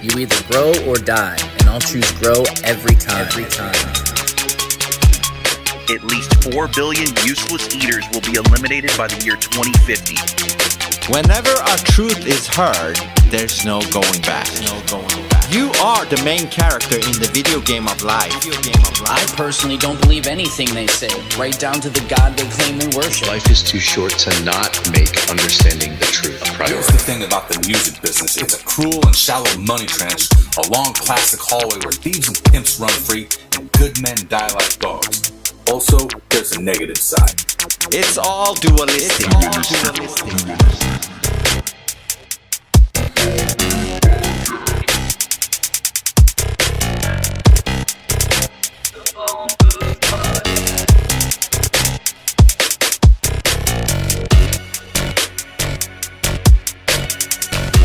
You either grow or die, and I'll choose grow every time. At least 4 billion useless eaters will be eliminated by the year 2050. Whenever a truth is heard, there's no going back. You are the main character in the video game of life. I personally don't believe anything they say, right down to the God they claim they worship. Life is too short to not make understanding the truth a priority. Here's the thing about the music business. It's a cruel and shallow money trench, a long plastic hallway where thieves and pimps run free and good men die like dogs. Also, there's a negative side. It's all dualistic.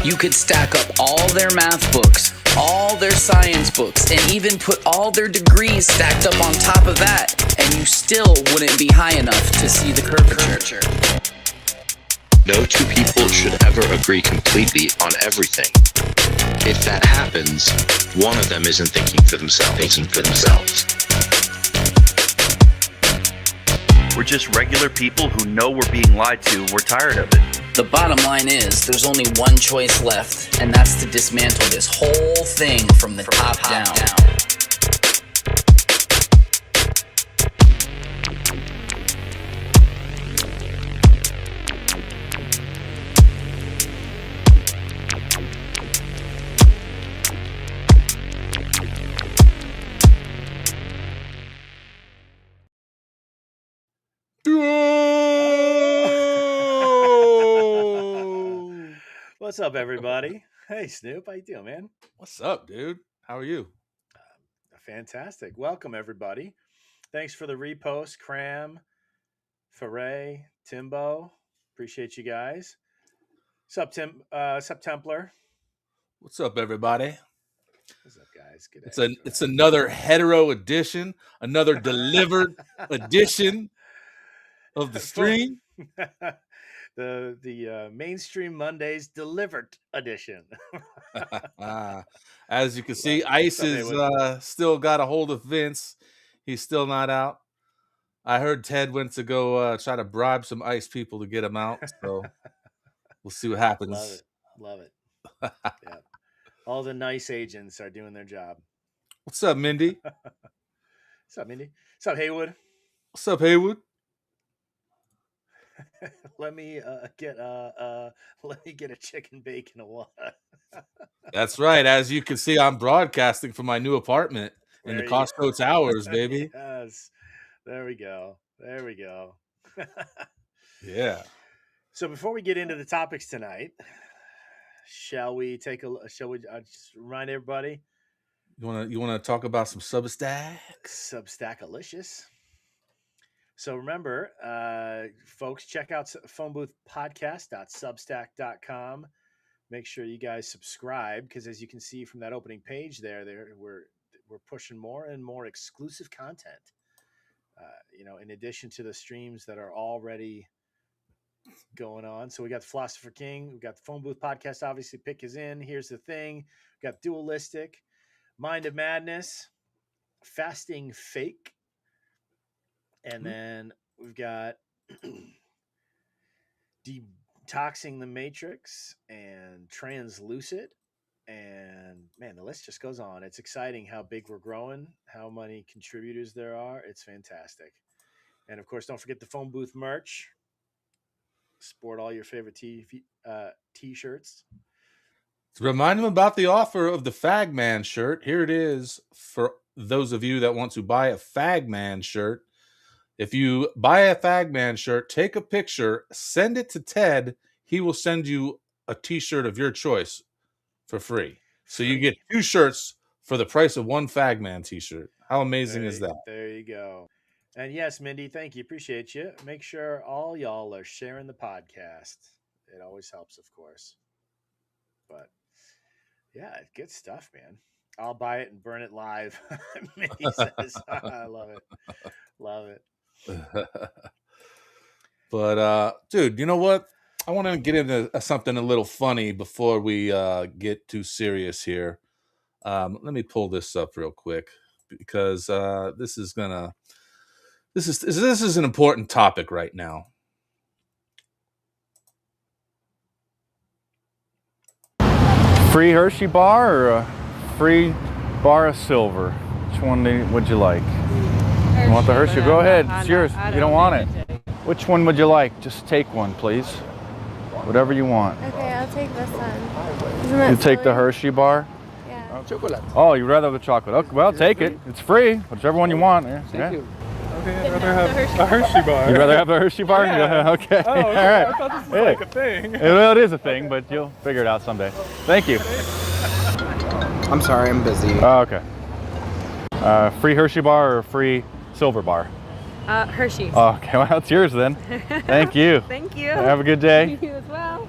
You could stack up all their math books, all their science books, and even put all their degrees stacked up on top of that, and you still wouldn't be high enough to see the curvature. No two people should ever agree completely on everything. If that happens, one of them isn't thinking for themselves. We're just regular people who know we're being lied to. We're tired of it. The bottom line is, there's only one choice left, and that's to dismantle this whole thing from the top down. What's up, everybody? Hey, Snoop, how you doing, man? What's up, dude? How are you? Fantastic. Welcome, everybody. Thanks for the repost, Cram, Foray, Timbo. Appreciate you guys. Sup, Templar. What's up, everybody? What's up, guys? Good day. It's another hetero edition, another delivered edition of the stream. The mainstream Mondays delivered edition. As you can see, Ice is still got a hold of Vince. He's still not out. I heard Ted went to go try to bribe some Ice people to get him out. So we'll see what happens. Love it. Yeah. All the nice agents are doing their job. What's up, Mindy? What's up, Mindy? What's up, Haywood? What's up, Haywood? Let me get a chicken bacon a what? That's right. As you can see, I'm broadcasting from my new apartment in the Costco Towers, baby. Yes. There we go. Yeah. So before we get into the topics tonight, shall we just remind everybody? You wanna talk about some Substack? Substackalicious. So remember, folks, check out phoneboothpodcast.substack.com. Make sure you guys subscribe, because as you can see from that opening page there we're pushing more and more exclusive content. In addition to the streams that are already going on. So we got the Philosopher King, we got the Phone Booth Podcast. Obviously, Pick is in. Here's the Thing. We got Dualistic, Mind of Madness, Fasting Fake. And then we've got Detoxing the Matrix and Translucid. And man, the list just goes on. It's exciting how big we're growing, how many contributors there are. It's fantastic. And of course, don't forget the Phone Booth merch. Sport all your favorite t-shirts. Remind them about the offer of the Fagman shirt. Here it is for those of you that want to buy a Fagman shirt. If you buy a Fagman shirt, take a picture, send it to Ted. He will send you a t-shirt of your choice for free. So you get 2 shirts for the price of 1 Fagman t-shirt. How amazing is that? There you go. And yes, Mindy, thank you. Appreciate you. Make sure all y'all are sharing the podcast. It always helps, of course. But yeah, good stuff, man. I'll buy it and burn it live. Mindy says, I love it. Love it. But dude, you know what? I want to get into something a little funny before we get too serious here. Let me pull this up real quick because this is an important topic right now. Free Hershey bar or a free bar of silver? Which one would you like? Hershey, You want the Hershey? Go ahead. It's yours. I You don't want it. Which one would you like? Just take one, please. Whatever you want. Okay, I'll take this one. Isn't that You take the silly? Hershey bar? Yeah. Oh, you'd rather have the chocolate. Okay, well, take it. It's free. Whichever one you want. Yeah. Thank you. Okay, I'd But rather no, have the Hershey a Hershey bar. You'd rather have the Hershey bar? Yeah. Okay. Oh, okay. All right. I thought this was Yeah. like a thing. Well, it is a thing, but you'll figure it out someday. Thank you. I'm sorry, I'm busy. Oh, okay. Free Hershey bar or free silver bar? Hershey's. Okay, well, it's yours then. Thank you. Thank you. Have a good day. You as well.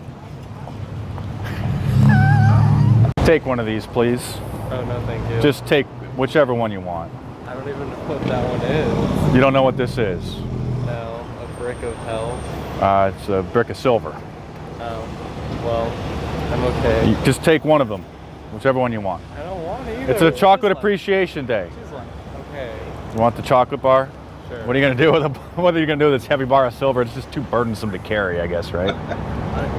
Take one of these, please. Oh, no, thank you. Just take whichever one you want. I don't even know what that one is. You don't know what this is? No, a brick of hell. It's a brick of silver. Oh, well, I'm okay. You just take one of them, whichever one you want. I don't want either. It's a chocolate Choose one. Appreciation Day. Choose one. Okay. You want the chocolate bar? Sure. What are you gonna do with what are you gonna do with this heavy bar of silver? It's just too burdensome to carry, I guess, right?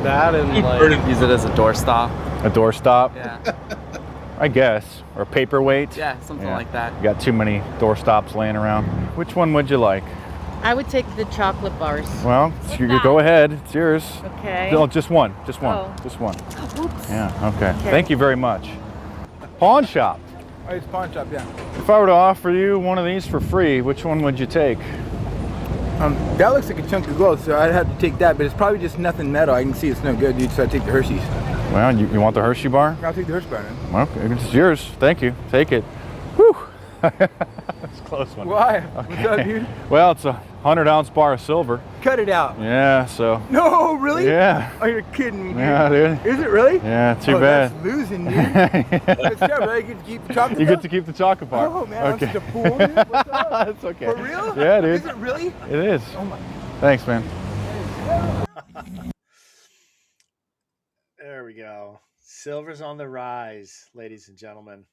That and like Use it as a doorstop. A doorstop, Yeah. I guess, or a paperweight. Yeah, something Yeah. like that. You got too many doorstops laying around. Which one would you like? I would take the chocolate bars. Well, you go ahead. It's yours. Okay. No, just one. Just one. Oh. Just one. Oops. Yeah. Okay. Okay. Thank you very much. Pawn shop. Oh, it's pawn shop, yeah. If I were to offer you one of these for free, which one would you take? That looks like a chunk of gold, so I'd have to take that, but it's probably just nothing metal. I can see it's no good, dude, so I take the Hershey's. Well, you want the Hershey bar? I'll take the Hershey bar then. Okay, it's yours. Thank you. Take it. Whew. That's a close one. Why? What's up, dude? Well, it's a 100-ounce bar of silver. Cut it out. Yeah, so. No, really? Yeah. Oh, you're kidding me, dude. Yeah, dude. Is it really? Yeah, too oh, bad. That's losing, dude. That's terrible. I get to keep the chocolate You bar? get to keep the chocolate bar. Oh, man, Okay. I'm such a fool, dude. What's up? That's okay. For real? Yeah, dude. Is it really? It is. Oh, my. Thanks, man. There we go. Silver's on the rise, ladies and gentlemen.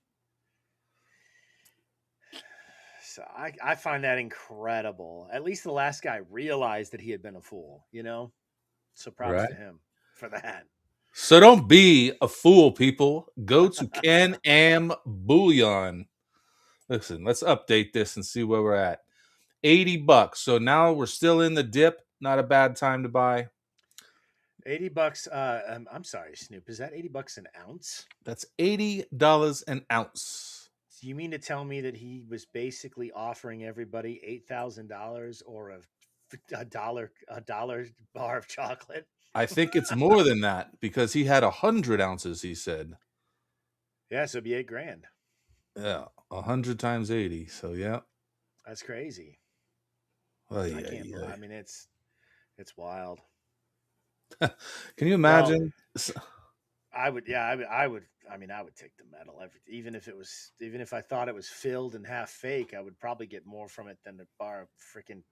So I find that incredible. At least the last guy realized that he had been a fool, you know? So props Right. to him for that. So don't be a fool, people. Go to Can-Am Bullion. Listen, let's update this and see where we're at. $80. So now we're still in the dip. Not a bad time to buy. $80. I'm sorry, Snoop. Is that $80 an ounce? That's $80 an ounce. So you mean to tell me that he was basically offering everybody $8,000 or a dollar bar of chocolate? I think it's more than that because he had 100 ounces, he said. Yeah, so it'd be $8,000. Yeah, 100 times 80. So, yeah. That's crazy. Oh, I yeah, can't. yeah. I mean, it's wild. Can you imagine? I would. Yeah, I would. I mean, I would take the metal. Even if I thought it was filled and half fake, I would probably get more from it than a bar of freaking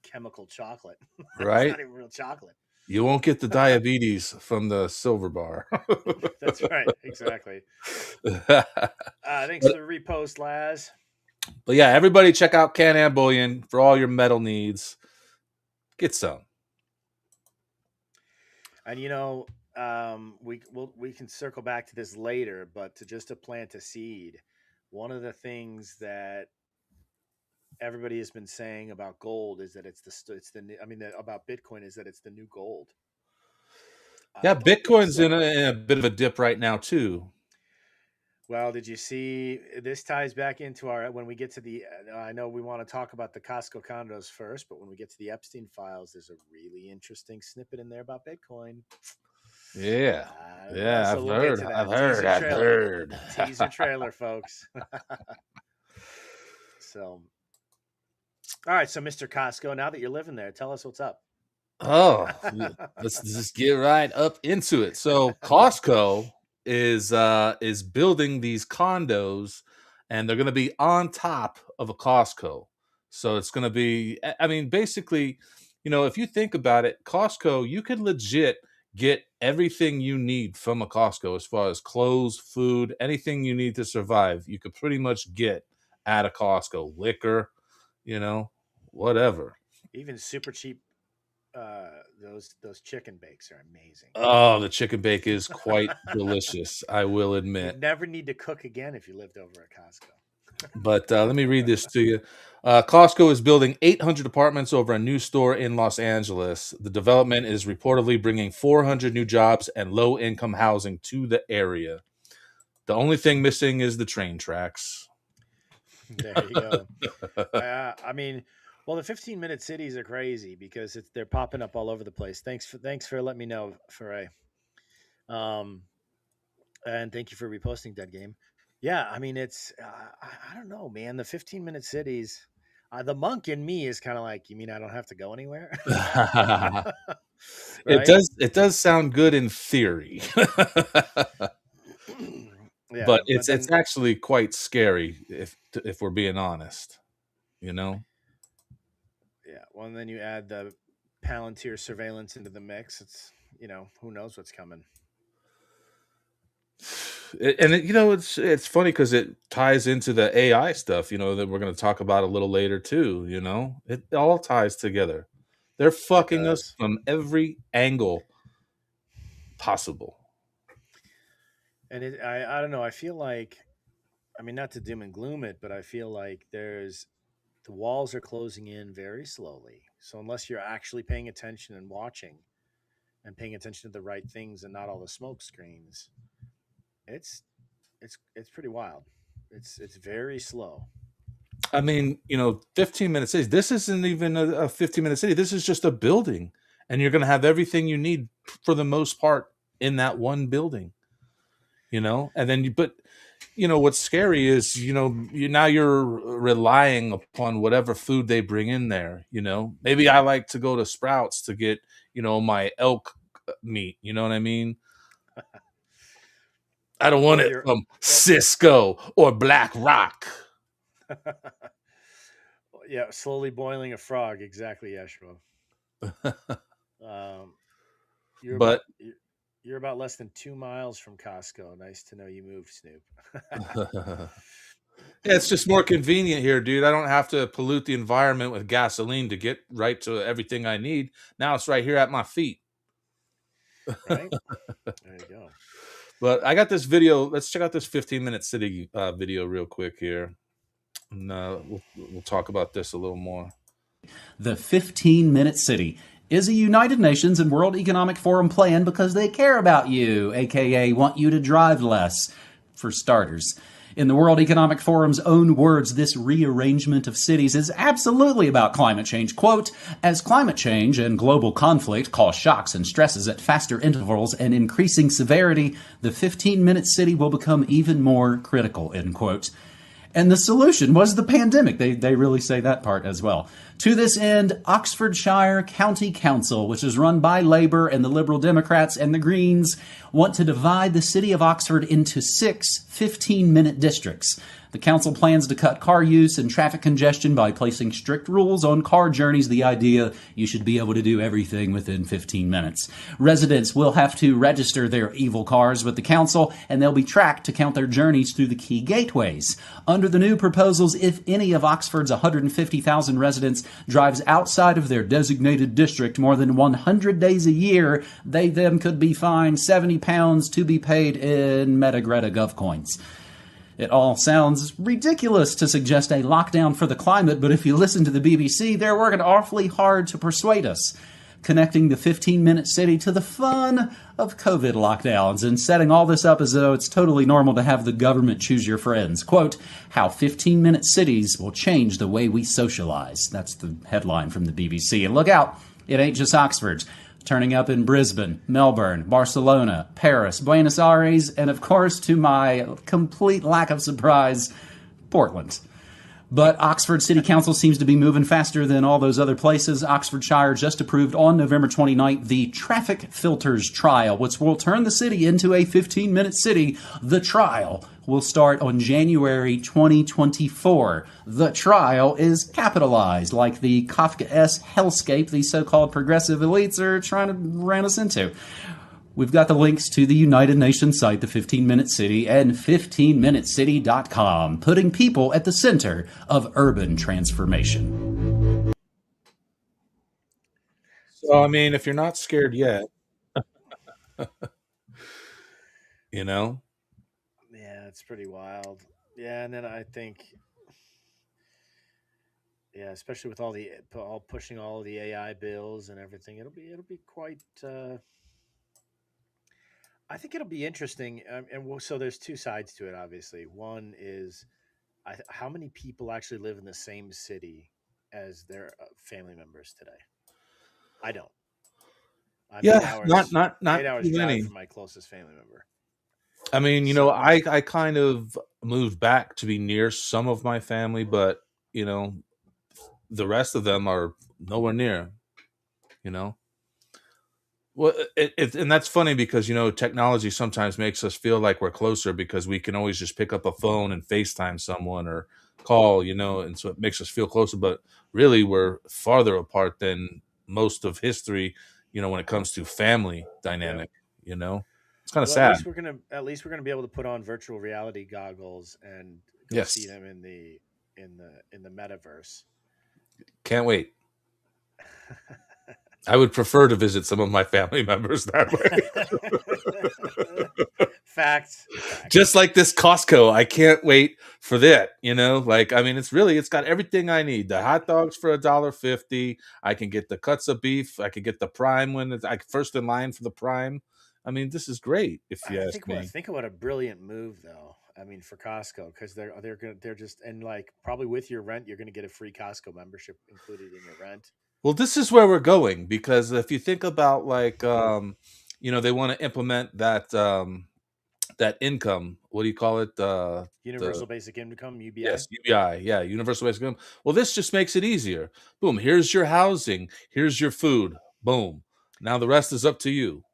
chemical chocolate. Right? It's not even real chocolate. You won't get the diabetes from the silver bar. That's right. Exactly. Thanks for the repost, Laz. But yeah, everybody check out Can-Am Bullion for all your metal needs. Get some. And we can circle back to this later, but to plant a seed, one of the things that everybody has been saying about gold is that about Bitcoin is that it's the new gold. Yeah, Bitcoin's in a bit of a dip right now too. Well, did you see this ties back into when we get to the I know we want to talk about the Costco condos first, but when we get to the Epstein files, there's a really interesting snippet in there about Bitcoin. Yeah. Yeah, so I've heard. Teaser trailer, folks. So, all right. So, Mr. Costco, now that you're living there, tell us what's up. Oh, let's just get right up into it. So, Costco is building these condos, and they're going to be on top of a Costco. So it's going to be, I mean, basically, if you think about it, Costco, you could legit get everything you need from a Costco as far as clothes, food, anything you need to survive. You could pretty much get at a Costco. Liquor, whatever. Even super cheap. Those chicken bakes are amazing. Oh, the chicken bake is quite delicious, I will admit. You'd never need to cook again if you lived over at Costco. But let me read this to you. Costco is building 800 apartments over a new store in Los Angeles. The development is reportedly bringing 400 new jobs and low-income housing to the area. The only thing missing is the train tracks. There you go. I mean, well, the 15-minute cities are crazy because they're popping up all over the place. Thanks for letting me know, Foray. And thank you for reposting Dead Game. Yeah, I mean, it's I don't know, man. The 15-minute cities, the monk in me is kind of like, you mean I don't have to go anywhere? Right? It does sound good in theory. Yeah, but it's actually quite scary if we're being honest, Yeah, well, and then you add the Palantir surveillance into the mix. It's who knows what's coming. It's funny because it ties into the AI stuff, that we're going to talk about a little later too. It all ties together. They're fucking us from every angle possible. And I don't know. I feel like, I mean, not to doom and gloom it, but I feel like the walls are closing in very slowly. So unless you're actually paying attention and watching and paying attention to the right things and not all the smoke screens, it's pretty wild. It's very slow. I mean, 15-minute cities. This isn't even a 15-minute city. This is just a building, and you're going to have everything you need for the most part in that one building. And then what's scary is you're relying upon whatever food they bring in there. Maybe I like to go to Sprouts to get my elk meat. You know what I mean? I don't want it from Cisco or Black Rock. Yeah, slowly boiling a frog. Exactly, Yeshua. You're about less than 2 miles from Costco. Nice to know you moved, Snoop. Yeah, it's just more convenient here, dude. I don't have to pollute the environment with gasoline to get right to everything I need. Now it's right here at my feet. Right? There you go. But I got this video. Let's check out this 15-minute city video real quick here. And we'll talk about this a little more. The 15-minute city is a United Nations and World Economic Forum plan because they care about you, aka want you to drive less, for starters. In the World Economic Forum's own words, this rearrangement of cities is absolutely about climate change. Quote, as climate change and global conflict cause shocks and stresses at faster intervals and increasing severity, the 15-minute city will become even more critical, end quote. And the solution was the pandemic. They really say that part as well. To this end, Oxfordshire County Council, which is run by Labour and the Liberal Democrats and the Greens, want to divide the city of Oxford into 6 15-minute districts. The council plans to cut car use and traffic congestion by placing strict rules on car journeys. The idea, you should be able to do everything within 15 minutes. Residents will have to register their evil cars with the council, and they'll be tracked to count their journeys through the key gateways. Under the new proposals, if any of Oxford's 150,000 residents drives outside of their designated district more than 100 days a year, they then could be fined £70 to be paid in Metagreta Gov coins. It all sounds ridiculous to suggest a lockdown for the climate, but if you listen to the BBC, they're working awfully hard to persuade us, connecting the 15-minute city to the fun of COVID lockdowns and setting all this up as though it's totally normal to have the government choose your friends. Quote, how 15-minute cities will change the way we socialize. That's the headline from the BBC. And look out, it ain't just Oxford. Turning up in Brisbane, Melbourne, Barcelona, Paris, Buenos Aires, and of course, to my complete lack of surprise, Portland. But Oxford City Council seems to be moving faster than all those other places. Oxfordshire just approved on November 29th the traffic filters trial, which will turn the city into a 15-minute city. The trial will start on January 2024. The trial is capitalized, like the Kafka-esque hellscape these so-called progressive elites are trying to ram us into. We've got the links to the United Nations site, the 15 Minute City, and 15minutecity.com, putting people at the center of urban transformation. So, I mean, if you're not scared yet, you know? Yeah, it's pretty wild. Yeah, and then I think, yeah, especially with all pushing all of the AI bills and everything, it'll be quite. I think it'll be interesting, so there's two sides to it. Obviously, one is how many people actually live in the same city as their family members today. I don't. I'm Yeah, 8 hours, not 8 hours too drive many. from my closest family member. I mean, So I kind of moved back to be near some of my family, but you know, the rest of them are nowhere near. You know, well, and that's funny because technology sometimes makes us feel like we're closer because we can always just pick up a phone and FaceTime someone or call, and so it makes us feel closer. But really, we're farther apart than most of history. When it comes to family yeah. dynamic, it's kind of Well, at sad. least we're gonna be able to put on virtual reality goggles and go see Yes, them in the metaverse. can't wait. I would prefer to visit some of my family members that way. Facts. Just like this Costco, I can't wait for that. I mean, it's got everything I need. The hot dogs for $1.50. I can get the cuts of beef. I can get the prime when it's first in line for the prime. I mean, this is great if you I ask me. think what a brilliant move though. I mean, for Costco, because they're just, and like probably with your rent, you're gonna get a free Costco membership included in your rent. Well, this is where we're going because if you think about they want to implement that income. What do you call it? The Universal Basic Income (UBI). Yes, UBI. Yeah, Universal Basic Income. Well, this just makes it easier. Boom. Here's your housing. Here's your food. Boom. Now the rest is up to you.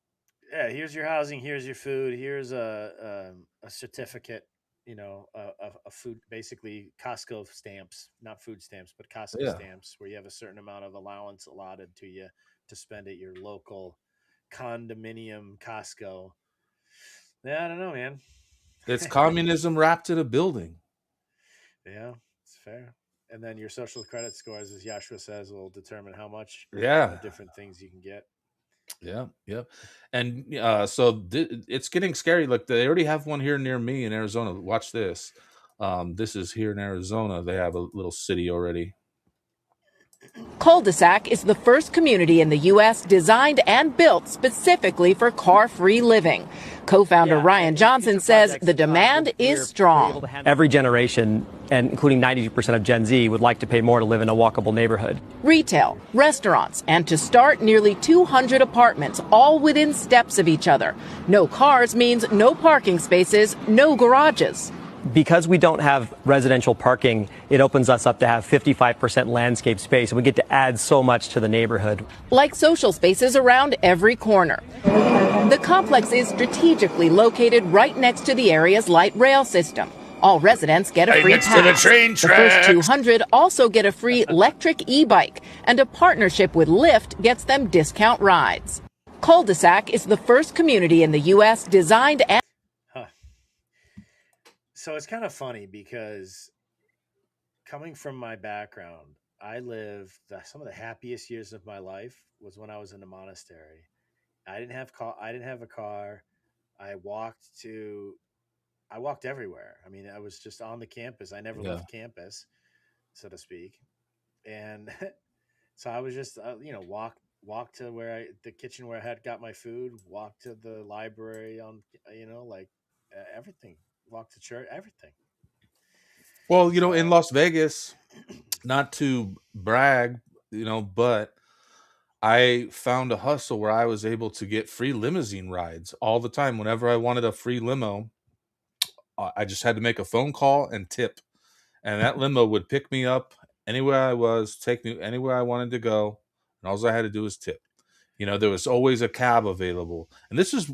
Yeah, here's your housing, here's your food, here's a certificate, a food, basically Costco stamps, not food stamps, but Costco Yeah. stamps, where you have a certain amount of allowance allotted to you to spend at your local condominium Costco. Yeah, I don't know, man. It's communism wrapped in a building. Yeah, it's fair. And then your social credit scores, as Yashua says, will determine how much Yeah. different things you can get. Yeah. Yeah. And so it's getting scary. Look, they already have one here near me in Arizona. Watch this. This is here in Arizona. They have a little city already. Cul-de-sac is the first community in the U.S. designed and built specifically for car-free living. Co-founder Ryan Johnson says the demand is strong. Every generation, and including 92% of Gen Z, would like to pay more to live in a walkable neighborhood. Retail, restaurants, and to start, nearly 200 apartments, all within steps of each other. No cars means no parking spaces, no garages. Because we don't have residential parking, it opens us up to have 55% landscape space, and we get to add so much to the neighborhood. Like social spaces around every corner. The complex is strategically located right next to the area's light rail system. All residents get a free next pass. to the train The first 200 also get a free electric e-bike, and a partnership with Lyft gets them discount rides. Cul-de-sac is the first community in the U.S. designed and So it's kind of funny because coming from my background, I lived some of the happiest years of my life was when I was in the monastery. I didn't have a car. I walked everywhere. I mean, I was just on the campus. I never left campus, so to speak. And so I was just walk to the kitchen where I had got my food, walk to the library on everything. Walk to church, everything. Well, in Las Vegas, not to brag, but I found a hustle where I was able to get free limousine rides all the time. Whenever I wanted a free limo, I just had to make a phone call and tip. And that limo would pick me up anywhere I was, take me anywhere I wanted to go. And all I had to do was tip. There was always a cab available. And this is,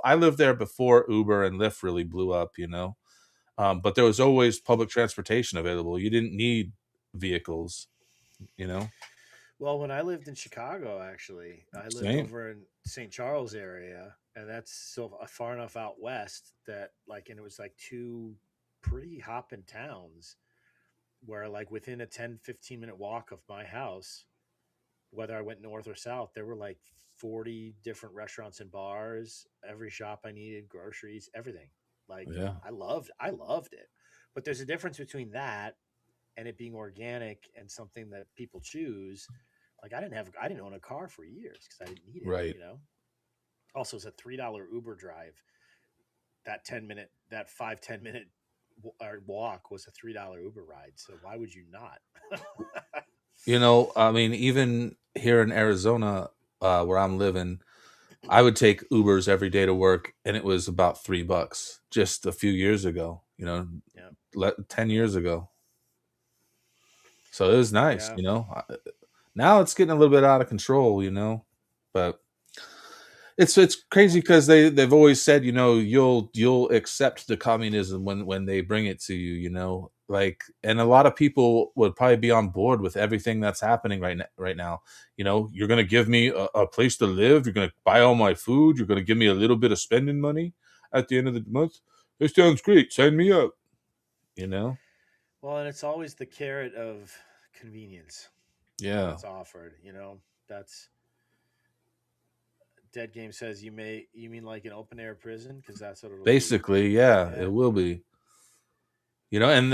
I lived there before Uber and Lyft really blew up, but there was always public transportation available. You didn't need vehicles, Well, when I lived in Chicago, actually, I lived Same. over in St. Charles area, and that's so far enough out west that like, and it was like two pretty hopping towns where like within a 10-15 minute walk of my house, whether I went north or south, there were like 40 different restaurants and bars, every shop I needed, groceries, everything. Like Yeah. I loved it. But there's a difference between that and it being organic and something that people choose. Like I didn't own a car for years because I didn't need it, Right. you know. Also, it's a $3 Uber drive. That 5-10 minute walk was a $3 Uber ride. So why would you not? You know, I mean, even here in Arizona, where I'm living, I would take Ubers every day to work, and it was about $3 just a few years ago. You know, Yeah. 10 years ago. So it was nice. Yeah. You know, now it's getting a little bit out of control. You know, but it's crazy because they've always said, you know, you'll accept the communism when they bring it to you. You know, like, and a lot of people would probably be on board with everything that's happening right now. You know, you're gonna give me a place to live. You're gonna buy all my food. You're gonna give me a little bit of spending money at the end of the month. This sounds great. Sign me up. You know. Well, and it's always the carrot of convenience Yeah. that's offered. You know, that's Dead Game says you mean like an open air prison because that's what it'll be. Basically, yeah, it will be. You know, and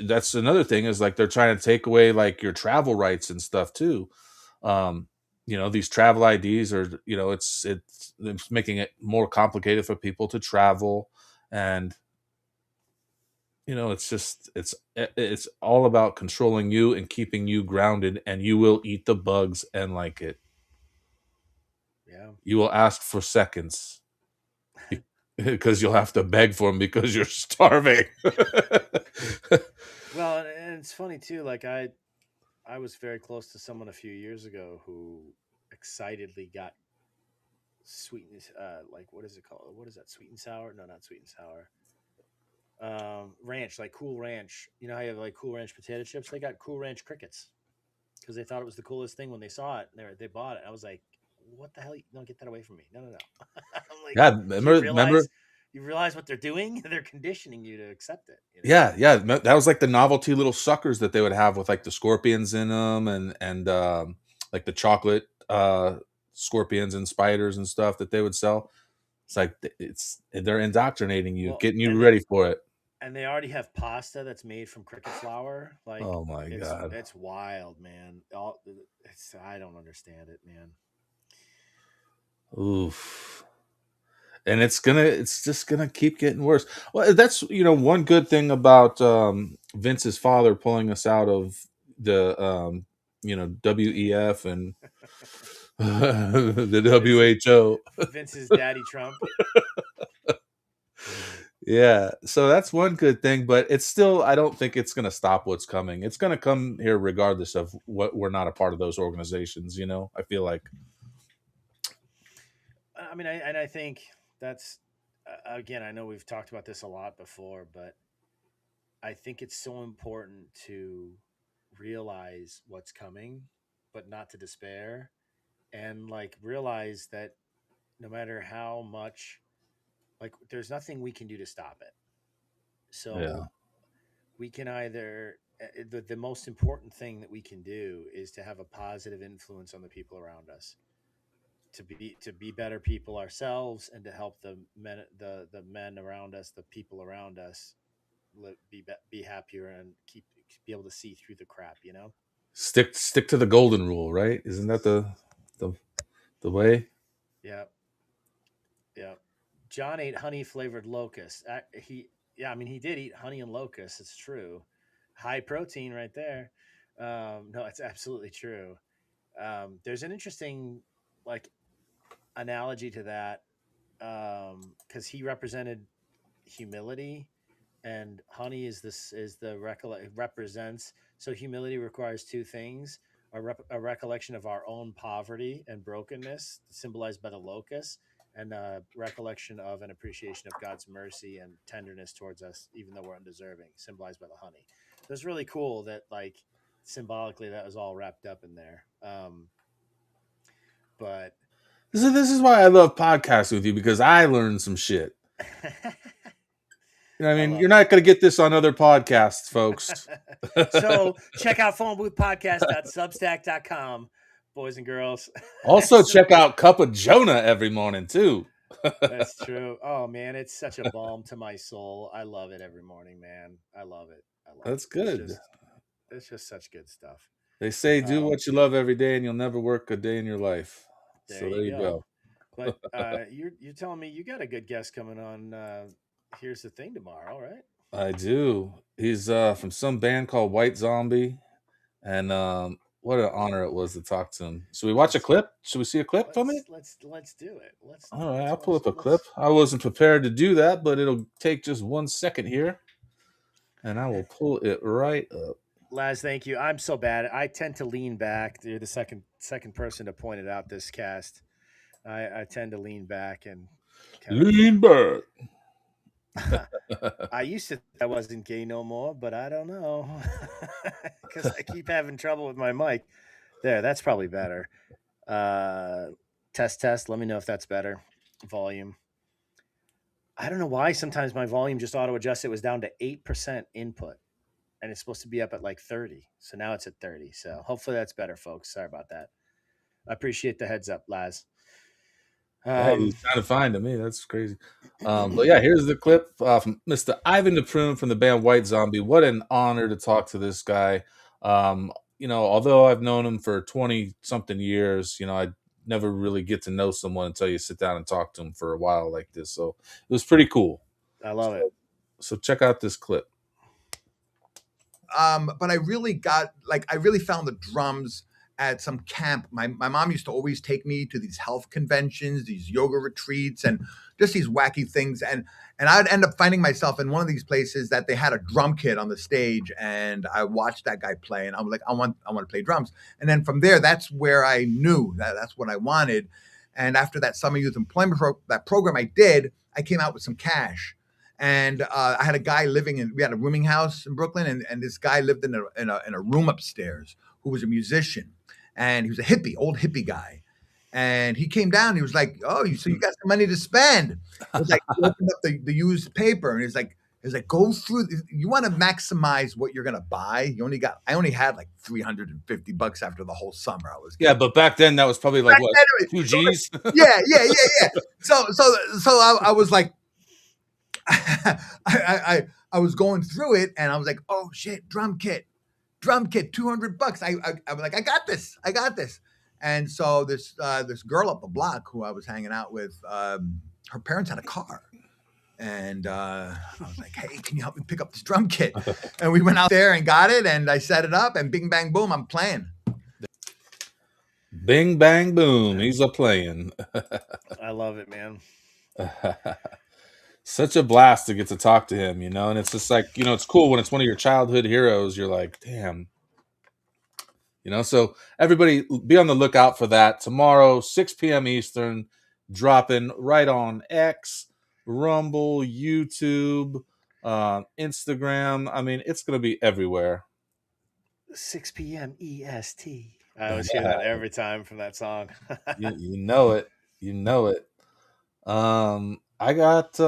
that's another thing is like they're trying to take away like your travel rights and stuff too. You know, these travel IDs are, you know, it's making it more complicated for people to travel, and you know, it's all about controlling you and keeping you grounded, and you will eat the bugs and like it. Yeah. You will ask for seconds because you'll have to beg for them because you're starving. Well, and it's funny too. Like I was very close to someone a few years ago who excitedly got sweet and like what is it called? What is that? Sweet and sour? No, not sweet and sour. Ranch, like Cool Ranch. You know how you have like Cool Ranch potato chips? They got Cool Ranch crickets because they thought it was the coolest thing when they saw it. And they bought it. I was like, "What the hell? No, get that away from me! No, no, no!" I'm like, Yeah, "Do you remember? realize what they're doing? They're conditioning you to accept it." You know? Yeah. That was like the novelty little suckers that they would have with like the scorpions in them, and like the chocolate scorpions and spiders and stuff that they would sell. It's like they're indoctrinating you, Well, getting you and ready for it. they already have pasta that's made from cricket flour. Like, Oh my god, it's wild, man. I don't understand it, man. oof. And it's just gonna keep getting worse. Well, that's, you know, one good thing about Vince's father pulling us out of the you know, WEF and the WHO. Vince's daddy Trump. Yeah, so that's one good thing, but it's still, I don't think it's gonna stop what's coming. It's gonna come here regardless of what we're not a part of those organizations. You know, I feel like. I mean, I think that's again. I know we've talked about this a lot before, but I think it's so important to realize what's coming, but not to despair, and like realize that no matter how much, like, there's nothing we can do to stop it. Yeah. So we can either the most important thing that we can do is to have a positive influence on the people around us, to be better people ourselves, and to help the men around us, the people around us, be happier and be able to see through the crap, you know. Stick to the golden rule, right? Isn't that the the way? Yeah. Yeah. John ate honey flavored locusts. I mean, he did eat honey and locusts. It's true. High protein right there. No, it's absolutely true. There's an interesting like analogy to that, because he represented humility, and honey is the represents. So humility requires two things: a recollection of our own poverty and brokenness, symbolized by the locust, and a recollection of an appreciation of God's mercy and tenderness towards us, even though we're undeserving, symbolized by the honey. So it's really cool that, like, symbolically that was all wrapped up in there. But This is why I love podcasting with you, because I learned some shit. You know what I mean? You're not going to get this on other podcasts, folks. So check out phoneboothpodcast.substack.com, boys and girls. Also, check out Cup of Jonah every morning, too. That's true. Oh, man, it's such a balm to my soul. I love it every morning, man. I love it. That's good. It's just such good stuff. They say do what you love every day and you'll never work a day in your life. There you go. But you're telling me you got a good guest coming on Here's the Thing tomorrow, right? I do. He's from some band called White Zombie. And what an honor it was to talk to him. Should we watch a clip? Should we see a clip from it? Let's do it. All right, I'll pull up a clip. I wasn't prepared to do that, but it'll take just 1 second here. And I will pull it right up. Laz, thank you. I'm so bad. I tend to lean back. You're the second person to point it out this cast. I tend to lean back and lean back. I used to think I wasn't gay no more, but I don't know because I keep having trouble with my mic. There, that's probably better. Test. Let me know if that's better. Volume. I don't know why sometimes my volume just auto adjusts. It was down to 8% input, and it's supposed to be up at like 30. So now it's at 30. So hopefully that's better, folks. Sorry about that. I appreciate the heads up, Laz. He's kind of fine to me. That's crazy. But yeah, here's the clip from Mr. Ivan the Prune from the band White Zombie. What an honor to talk to this guy. You know, although I've known him for 20 something years, you know, I never really get to know someone until you sit down and talk to him for a while like this. So it was pretty cool. I love it. So check out this clip. But I really found the drums at some camp. My mom used to always take me to these health conventions, these yoga retreats, and just these wacky things. And I'd end up finding myself in one of these places that they had a drum kit on the stage, and I watched that guy play, and I was like, I want to play drums. And then from there, that's where I knew that's what I wanted. And after that summer youth employment that program I did, I came out with some cash. And I had a guy we had a rooming house in Brooklyn, and this guy lived in a room upstairs who was a musician. And he was a old hippie guy. And he came down, he was like, oh, so you got some money to spend. It was like, he opened up the used paper, and he's like, go through, you want to maximize what you're going to buy. I only had like $350 after the whole summer I was getting. Yeah, but back then that was probably like, what, 2 G's? Yeah. So I was like, I was going through it, and I was like, oh shit, drum kit, $200. I was like, I got this. And so this girl up the block who I was hanging out with, her parents had a car, and I was like, hey, can you help me pick up this drum kit? And we went out there and got it, and I set it up, and bing bang boom, I'm playing. Bing bang boom, he's a playing. I love it, man. Such a blast to get to talk to him, you know, and it's just like, you know, it's cool when it's one of your childhood heroes. You're like, damn, you know, so everybody be on the lookout for that tomorrow, 6 p.m. Eastern, dropping right on X, Rumble, YouTube, Instagram. I mean, it's going to be everywhere. 6 p.m. EST. I always hear that every time from that song. you know it. I got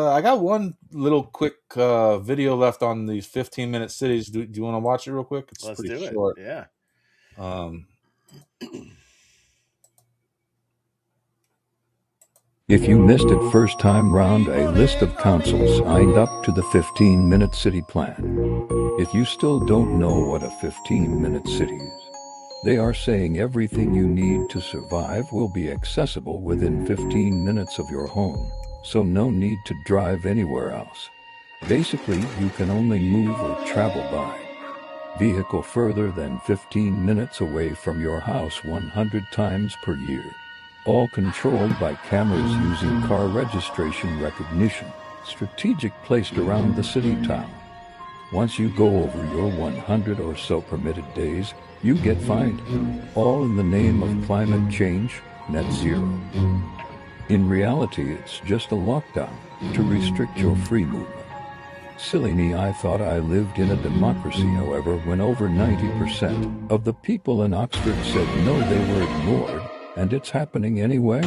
one little quick video left on these 15-minute cities. Do you want to watch it real quick? It's Let's pretty do short. it. Yeah. If you missed it first time round, a list of councils signed up to the 15-minute city plan. If you still don't know what a 15-minute city is, they are saying everything you need to survive will be accessible within 15 minutes of your home. So no need to drive anywhere else. Basically, you can only move or travel by vehicle further than 15 minutes away from your house 100 times per year. All controlled by cameras using car registration recognition, strategic placed around the city town. Once you go over your 100 or so permitted days, you get fined. All in the name of climate change, net zero. In reality, it's just a lockdown to restrict your free movement. Silly me, I thought I lived in a democracy, however, when over 90% of the people in Oxford said no, they were ignored, and it's happening anyway.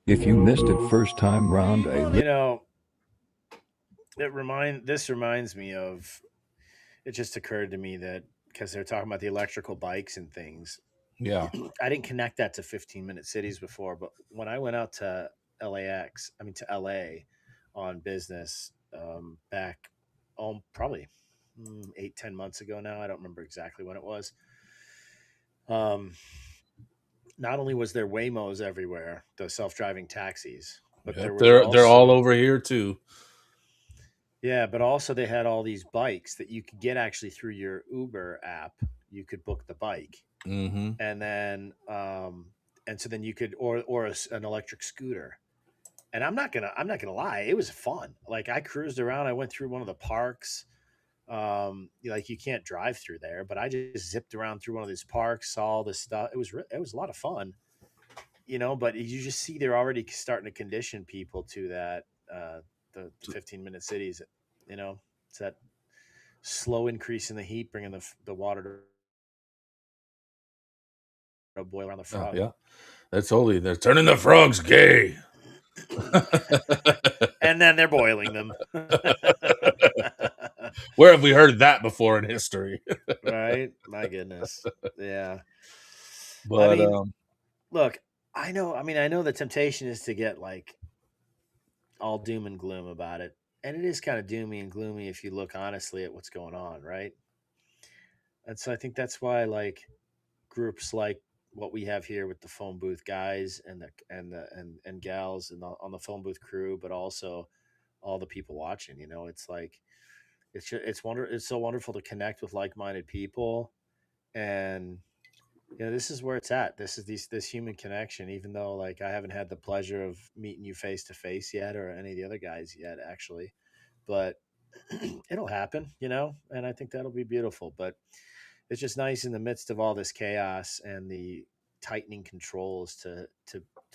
If you missed it first time round, You know, this reminds me of. It just occurred to me that because they're talking about the electrical bikes and things, Yeah. I didn't connect that to 15-minute cities before, but when I went out to to LA on business back, probably 8-10 months ago now. I don't remember exactly when it was. Um, Not only was there Waymos everywhere, the self-driving taxis, but there Yep. was They're all also over here too. yeah, but also they had all these bikes that you could get actually through your Uber app. You could book the bike, Mm-hmm. and then and so then you could an electric scooter. And I'm not gonna lie, it was fun. Like I cruised around, I went through one of the parks. Like you can't drive through there, but I just zipped around through one of these parks, saw all this stuff. It was a lot of fun, but you just see they're already starting to condition people to that the 15-minute cities. It's that slow increase in the heat bringing the water to boil around the Oh, frog. yeah. They're turning the frogs gay. And then they're boiling them. Where have we heard that before in history? Right? My goodness. Yeah. I But mean, look, I know the temptation is to get like all doom and gloom about it. And it is kind of doomy and gloomy if you look honestly at what's going on, right? And so I think that's why like groups like what we have here with the phone booth guys and gals on the phone booth crew, but also all the people watching, it's like it's so wonderful to connect with like-minded people. And this is where it's at. This human connection, even though like I haven't had the pleasure of meeting you face to face yet, or any of the other guys yet, actually, but it'll happen, and I think that'll be beautiful. But it's just nice in the midst of all this chaos and the tightening controls to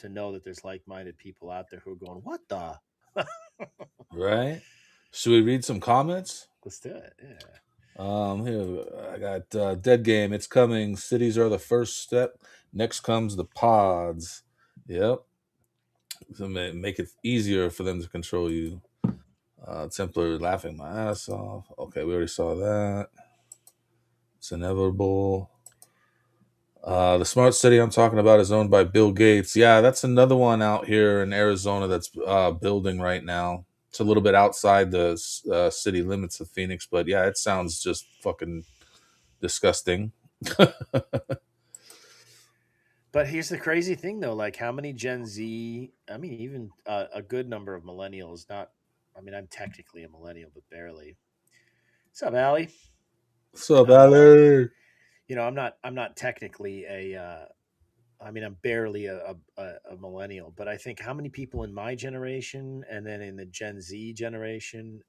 know that there's like-minded people out there who are going, what the? right? Should we read some comments? Let's do it. Yeah. Here I got Dead Game. It's coming. Cities are the first step. Next comes the pods. Yep. So make it easier for them to control you. Templar laughing my ass off. Okay, we already saw that. It's inevitable. The smart city I'm talking about is owned by Bill Gates. Yeah, that's another one out here in Arizona that's building right now. It's a little bit outside the city limits of Phoenix, but yeah, it sounds just fucking disgusting. But here's the crazy thing, though. Like, how many Gen Z? I mean, even a good number of millennials. Not, I mean, I'm technically a millennial, but barely. What's up, Allie? What's up, Allie? I'm not technically a. I mean, I'm barely a millennial, but I think how many people in my generation and then in the Gen Z generation,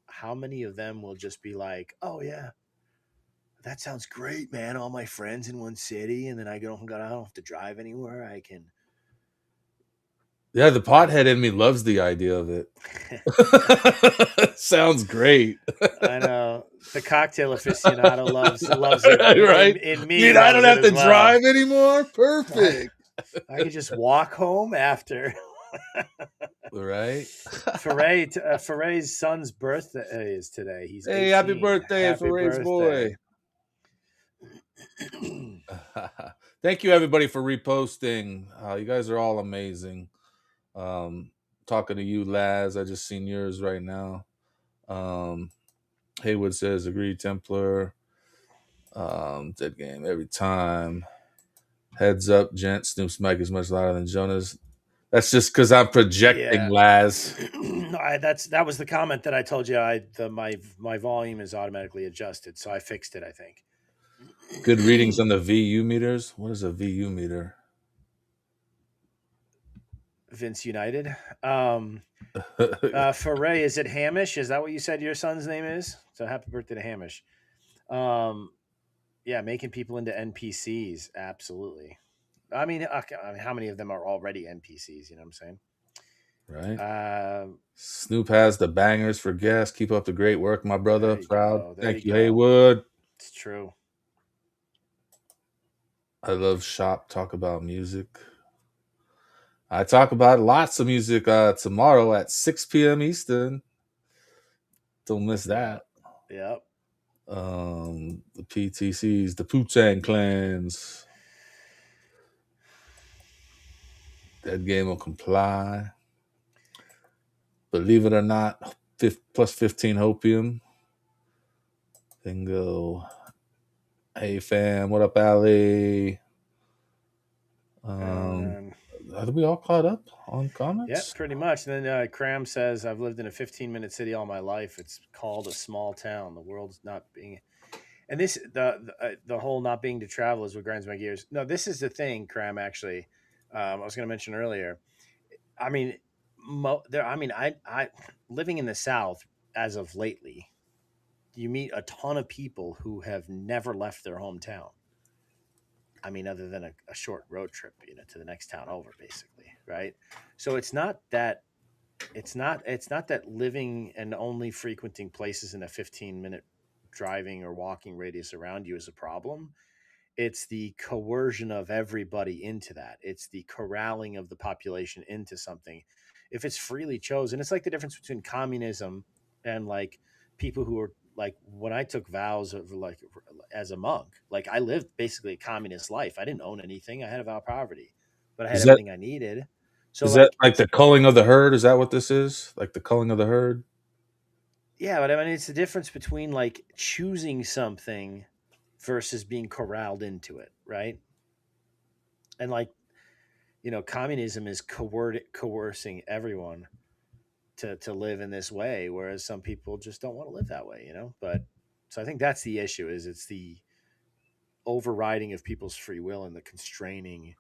how many of them will just be like, "Oh yeah, that sounds great, man! All my friends in one city, and then I don't have to drive anywhere. I can." Yeah, the pothead in me loves the idea of it. Sounds great. I know the cocktail aficionado loves it. Right? In me, Dude, I don't have to well. drive anymore. Perfect. I can just walk home after. Right? Feray's son's birthday is today. He's 18. Happy birthday, Happy Feray's birthday. boy. Thank you, everybody, for reposting. You guys are all amazing. Talking to you, Laz. I just seen yours right now. Haywood says, agree, Templar. Dead Game every time. Heads up, gent. Snoop's mic is much louder than Jonah's. That's just because I'm projecting, Laz. No, that was the comment that I told you. My volume is automatically adjusted, so I fixed it. I think. Good readings on the VU meters. What is a VU meter? Vince United. Foray, is it Hamish? Is that what you said your son's name is? So happy birthday to Hamish. Yeah, making people into NPCs. Absolutely. I mean, how many of them are already NPCs? You know what I'm saying? Right. Snoop has the bangers for guests. Keep up the great work, my brother. Proud. Thank you, Haywood. It's true. I love shop talk about music. I talk about lots of music tomorrow at 6 p.m. Eastern. Don't miss that. Yep. The PTCs, the Wu-Tang Clans. That game will comply. Believe it or not, plus 15 hopium. Bingo. Hey fam, what up, Ali? Are we all caught up on comments? Yeah, pretty much. And then Cram says, "I've lived in a 15-minute city all my life. It's called a small town. The world's not being." And this, the whole not being to travel is what grinds my gears. No, this is the thing, Cram. Actually, I was going to mention earlier. I mean, I living in the South as of lately, you meet a ton of people who have never left their hometown. I mean, other than a short road trip, to the next town over, basically, right? So it's not that living and only frequenting places in a 15-minute driving or walking radius around you is a problem. It's the coercion of everybody into that. It's the corralling of the population into something. If it's freely chosen, it's like the difference between communism and like people who are like when I took vows of like as a monk, like I lived basically a communist life. I didn't own anything. I had a vow of poverty, but I had everything I needed. So is that like the culling of the herd? Is that what this is? Like the culling of the herd? Yeah, but I mean, it's the difference between like choosing something versus being corralled into it, right? And like, communism is coercing everyone to live in this way, whereas some people just don't want to live that way, But so I think that's the issue: is it's the overriding of people's free will and the constraining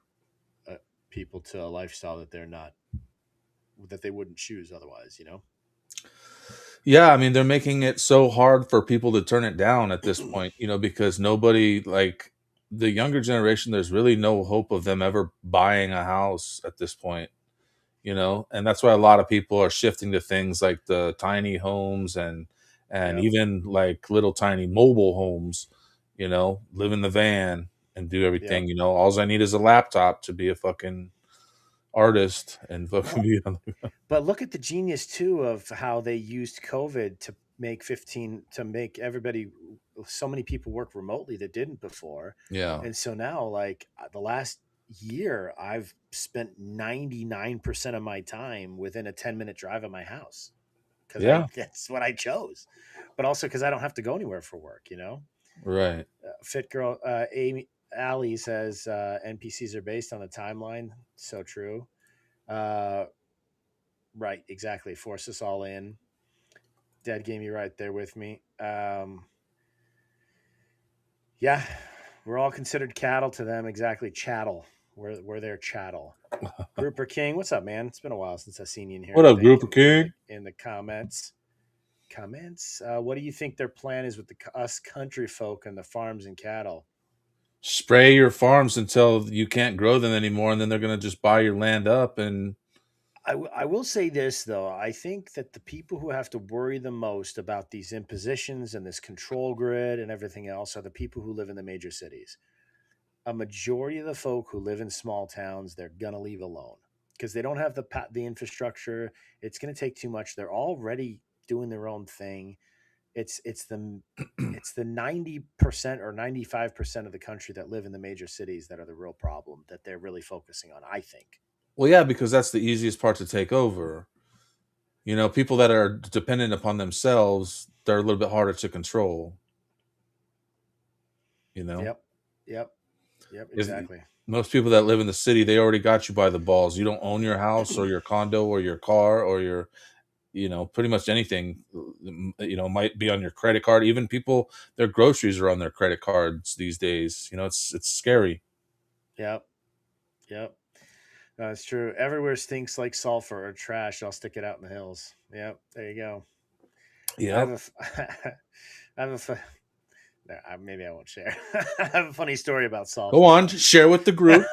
people to a lifestyle that they wouldn't choose otherwise, Yeah, I mean, they're making it so hard for people to turn it down at this point, because nobody, like the younger generation, there's really no hope of them ever buying a house at this point, and that's why a lot of people are shifting to things like the tiny homes and even like little tiny mobile homes, live in the van and do everything, all I need is a laptop to be a fucking artist and fucking be on the But look at the genius too of how they used COVID to make everybody, so many people work remotely that didn't before. Yeah. And so now, like the last year, I've spent 99% of my time within a 10-minute drive of my house because that's what I chose. But also because I don't have to go anywhere for work, Right. Fit Girl, Allie says NPCs are based on the timeline. So true. Right, exactly. Force us all in. Dead Game, you're right there with me. Yeah, we're all considered cattle to them. Exactly, chattel. We're their chattel. Grouper King, what's up, man? It's been a while since I've seen you in here. What up, Grouper King? In the comments. What do you think their plan is with us country folk and the farms and cattle? Spray your farms until you can't grow them anymore, and then they're going to just buy your land up. And I will say this, though. I think that the people who have to worry the most about these impositions and this control grid and everything else are the people who live in the major cities. A majority of the folk who live in small towns, they're going to leave alone because they don't have the infrastructure. It's going to take too much. They're already doing their own thing. It's the 90% or 95% of the country that live in the major cities that are the real problem that they're really focusing on, I think. Well, yeah, because that's the easiest part to take over. People that are dependent upon themselves, they're a little bit harder to control. Yep, exactly. Most people that live in the city, they already got you by the balls. You don't own your house or your condo or your car or your, pretty much anything, might be on your credit card. Even people, their groceries are on their credit cards these days. It's scary. Yep. No, it's true. Everywhere stinks like sulfur or trash. I'll stick it out in the hills. Yep. There you go. Yeah. Maybe I won't share. I have a funny story about sulfur. Go on, share with the group.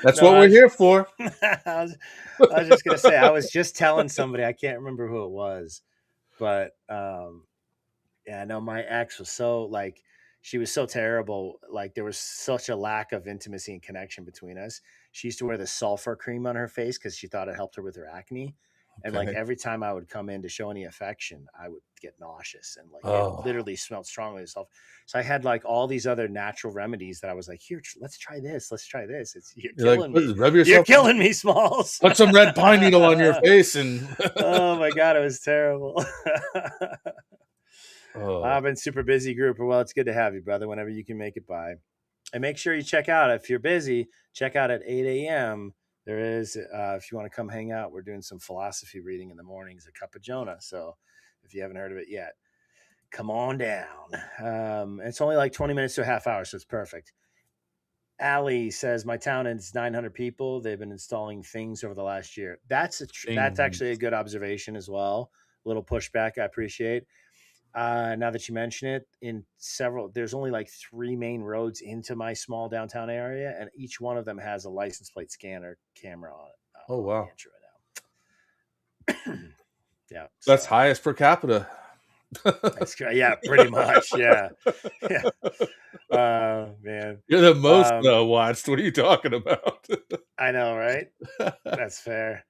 That's what we're here for. I was just gonna say, I was just telling somebody, I can't remember who it was, but yeah, no, my ex was so like, she was so terrible. Like there was such a lack of intimacy and connection between us. She used to wear the sulfur cream on her face because she thought it helped her with her acne. And like Okay. every time I would come in to show any affection, I would get nauseous and like Oh. it literally smelled strongly of sulfur. So I had like all these other natural remedies that I was like, here, let's try this. Let's try this. You're killing me. Rub You're yourself. killing me, Smalls. Put some red pine needle on your face and. Oh my God, it was terrible. Oh. I've been super busy, Grouper. Well, it's good to have you, brother, whenever you can make it by. And make sure you check out, if you're busy, check out at 8 a.m. There is, if you want to come hang out, we're doing some philosophy reading in the mornings, a cup of Jonah. So if you haven't heard of it yet, come on down. It's only like 20 minutes to a half hour, so it's perfect. Allie says, my town is 900 people. They've been installing things over the last year. That's actually a good observation as well. A little pushback I appreciate. Now that you mention it, there's only like 3 main roads into my small downtown area, and each one of them has a license plate scanner camera on it. Oh, wow. Yeah. That's highest per capita. That's great. Yeah, pretty much. Yeah. Man. You're the most watched. What are you talking about? I know, right? That's fair.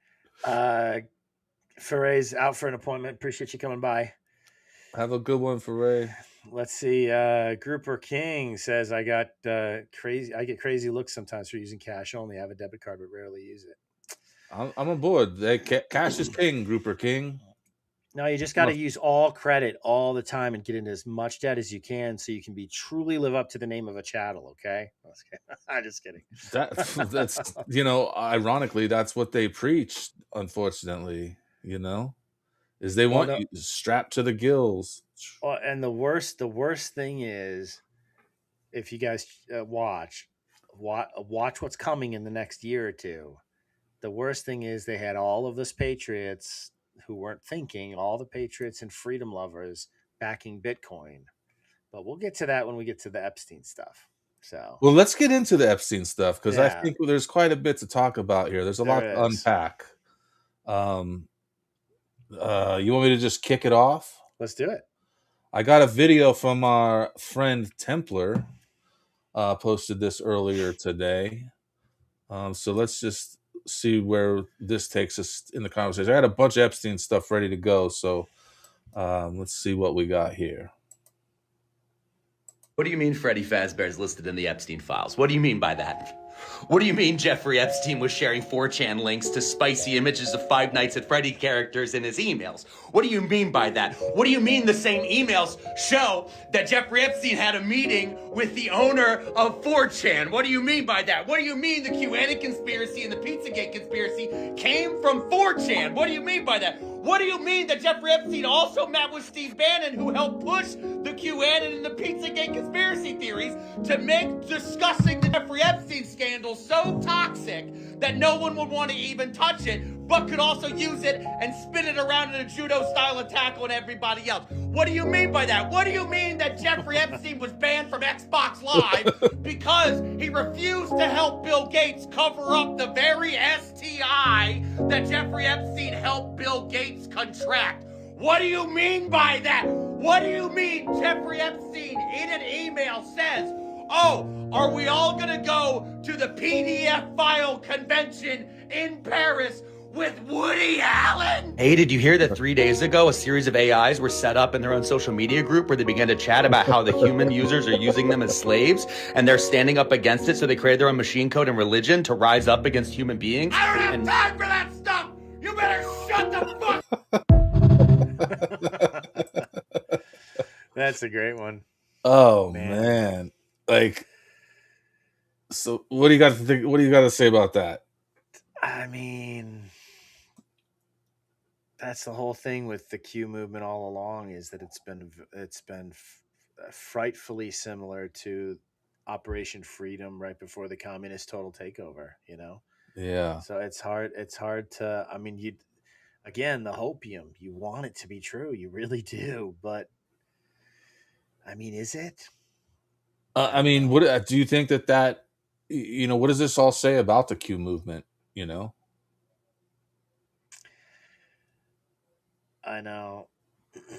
Ferre's out for an appointment. Appreciate you coming by. Have a good one, Ferre. Let's see. Grouper King says, I get crazy looks sometimes for using cash only. I have a debit card, but rarely use it. I'm on board. Cash is king, Grouper King. No, you just got to use all credit all the time and get into as much debt as you can so you can truly live up to the name of a chattel, okay? I'm just kidding. That's ironically, that's what they preach, unfortunately, is they want you strapped to the gills. And the worst thing is, if you guys watch what's coming in the next year or two. The worst thing is they had all of those patriots who weren't thinking, all the patriots and freedom lovers backing Bitcoin. But we'll get to that when we get to the Epstein stuff. So, well, let's get into the Epstein stuff because I think there's quite a bit to talk about here. There's a lot to unpack. You want me to just kick it off? Let's do it. I got a video from our friend Templar. Posted this earlier today. So let's just see where this takes us in the conversation. I had a bunch of Epstein stuff ready to go. So let's see what we got here. What do you mean Freddy Fazbear is listed in the Epstein files? What do you mean by that? What do you mean Jeffrey Epstein was sharing 4chan links to spicy images of Five Nights at Freddy characters in his emails? What do you mean by that? What do you mean the same emails show that Jeffrey Epstein had a meeting with the owner of 4chan? What do you mean by that? What do you mean the QAnon conspiracy and the Pizzagate conspiracy came from 4chan? What do you mean by that? What do you mean that Jeffrey Epstein also met with Steve Bannon, who helped push the QAnon and the Pizzagate conspiracy theories to make discussing the Jeffrey Epstein scandal so toxic that no one would want to even touch it, but could also use it and spin it around in a judo-style attack on everybody else? What do you mean by that? What do you mean that Jeffrey Epstein was banned from Xbox Live because he refused to help Bill Gates cover up the very STI that Jeffrey Epstein helped Bill Gates contract? What do you mean by that? What do you mean Jeffrey Epstein in an email says, oh, are we all gonna go to the PDF file convention in Paris with Woody Allen? Hey, did you hear that 3 days ago a series of AIs were set up in their own social media group where they began to chat about how the human users are using them as slaves and they're standing up against it, so they created their own machine code and religion to rise up against human beings? I don't have time for that stuff! You better shut the fuck. That's a great one. Oh man. Like, so what do you got to think? What do you got to say about that? I mean, that's the whole thing with the Q movement all along, is that it's been frightfully similar to Operation Freedom right before the communist total takeover, Yeah. So it's hard to, I mean, the hopium, you want it to be true, you really do, but I mean, is it? I mean, what do you think that what does this all say about the Q movement? I know.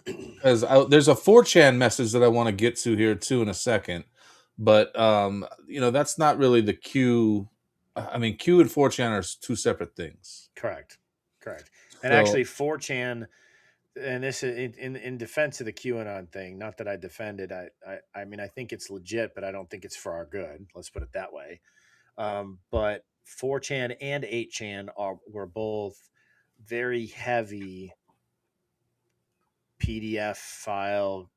Because there's a 4chan message that I want to get to here too in a second, but that's not really the Q. I mean, Q and 4chan are two separate things. Correct. And So actually, 4chan, and this is in defense of the QAnon thing. Not that I defend it. I mean, I think it's legit, but I don't think it's for our good. Let's put it that way. But 4chan and 8chan were both very heavy PDF file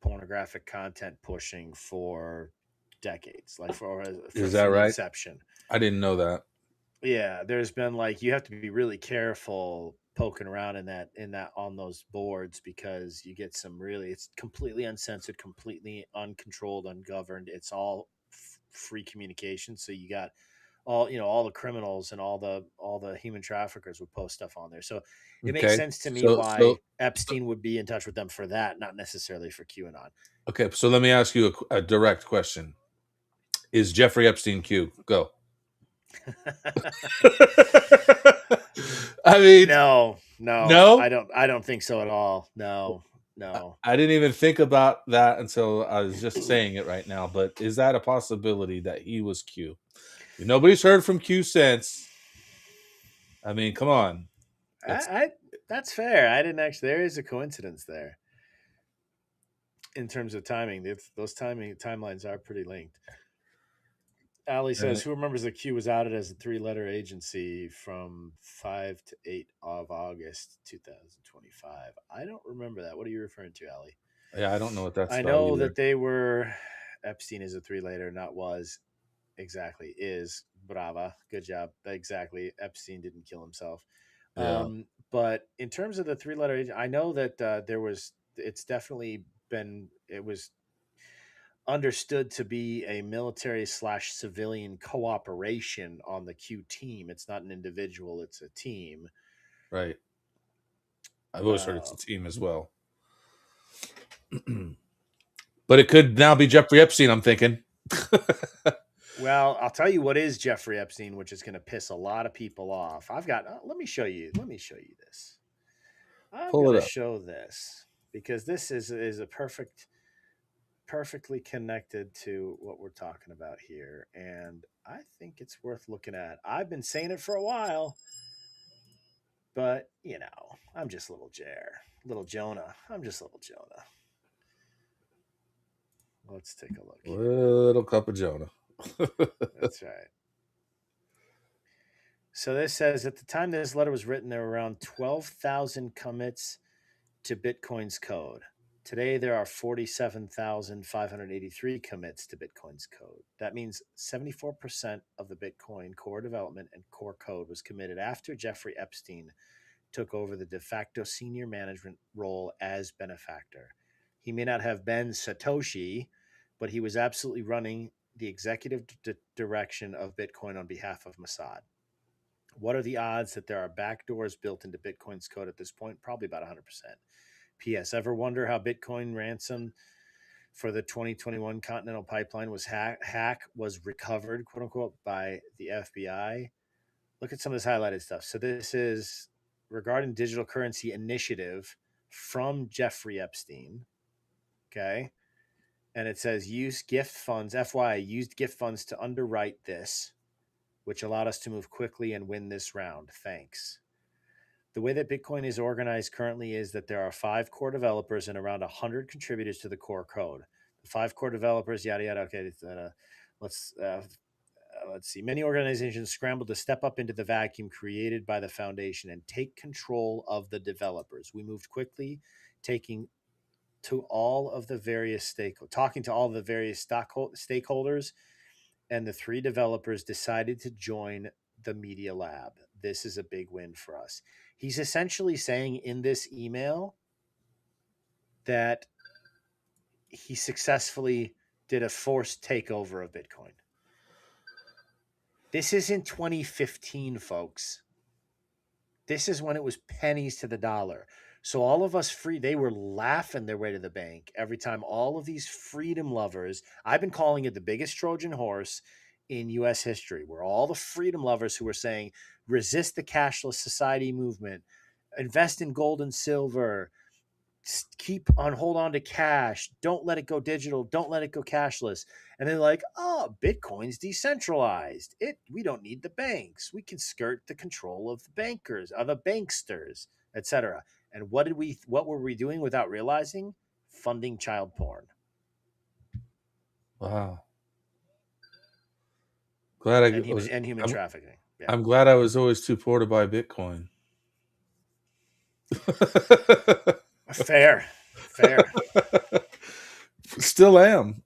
pornographic content pushing for decades, like is that from right? inception. I didn't know that. Yeah, there's been like you have to be really careful poking around in that on those boards because you get some really it's completely uncensored, completely uncontrolled, ungoverned. It's all free communication. So you got all the criminals and all the human traffickers would post stuff on there. So it makes Okay. sense to me So why Epstein would be in touch with them for that, not necessarily for QAnon. okay, so let me ask you a direct question: is Jeffrey Epstein Q? Go. I mean, no, I don't think so at all. No. I didn't even think about that until I was just saying it right now. But is that a possibility that he was Q? Nobody's heard from Q since. I mean, come on. That's fair. I didn't actually. There is a coincidence there in terms of timing. Those timelines are pretty linked. Ali says, "Who remembers that Q was outed as a 3-letter agency from 5 to 8 of August 2025?" I don't remember that. What are you referring to, Ali? Yeah, I don't know what that's. I know that they were. Epstein is a 3-letter, not was. Exactly, is brava. Good job. Exactly. Epstein didn't kill himself. Yeah. But in terms of the 3-letter agent, I know that there was. It's definitely been. It was understood to be a military/civilian cooperation on the Q team. It's not an individual, it's a team. Right. I've always heard it's a team as well. But it could now be Jeffrey Epstein, I'm thinking. Well, I'll tell you what is Jeffrey Epstein, which is going to piss a lot of people off. I've got let me show you this. I'm going to show this because this is a perfectly connected to what we're talking about here, and I think it's worth looking at. I've been saying it for a while, but I'm just little Jonah. I'm just little Jonah. Let's take a look. Little cup of Jonah. That's right. So this says at the time this letter was written, there were around 12,000 commits to Bitcoin's code. Today, there are 47,583 commits to Bitcoin's code. That means 74% of the Bitcoin core development and core code was committed after Jeffrey Epstein took over the de facto senior management role as benefactor. He may not have been Satoshi, but he was absolutely running the executive direction of Bitcoin on behalf of Mossad. What are the odds that there are backdoors built into Bitcoin's code at this point? Probably about 100%. P.S. Ever wonder how Bitcoin ransom for the 2021 Continental Pipeline was was recovered, quote unquote, by the FBI? Look at some of this highlighted stuff. So this is regarding digital currency initiative from Jeffrey Epstein. Okay. And it says use gift funds, FYI, used gift funds to underwrite this, which allowed us to move quickly and win this round. Thanks. The way that Bitcoin is organized currently is that there are 5 core developers and around 100 contributors to the core code. The 5 core developers, yada, yada. Okay, let's see. Many organizations scrambled to step up into the vacuum created by the foundation and take control of the developers. We moved quickly, talking to all of the various stakeholders, and the 3 developers decided to join the Media Lab. This is a big win for us. He's essentially saying in this email that he successfully did a forced takeover of Bitcoin. This is in 2015, folks. This is when it was pennies to the dollar. So all of us they were laughing their way to the bank every time all of these freedom lovers, I've been calling it the biggest Trojan horse in U.S. history, where all the freedom lovers who were saying, resist the cashless society movement, invest in gold and silver, hold on to cash. Don't let it go digital. Don't let it go cashless. And they're like, oh, Bitcoin's decentralized. We don't need the banks. We can skirt the control of the bankers, of the banksters, etc. And what were we doing without realizing? Funding child porn. Wow. Glad and human trafficking. Yeah. I'm glad I was always too poor to buy Bitcoin. Fair. Still am.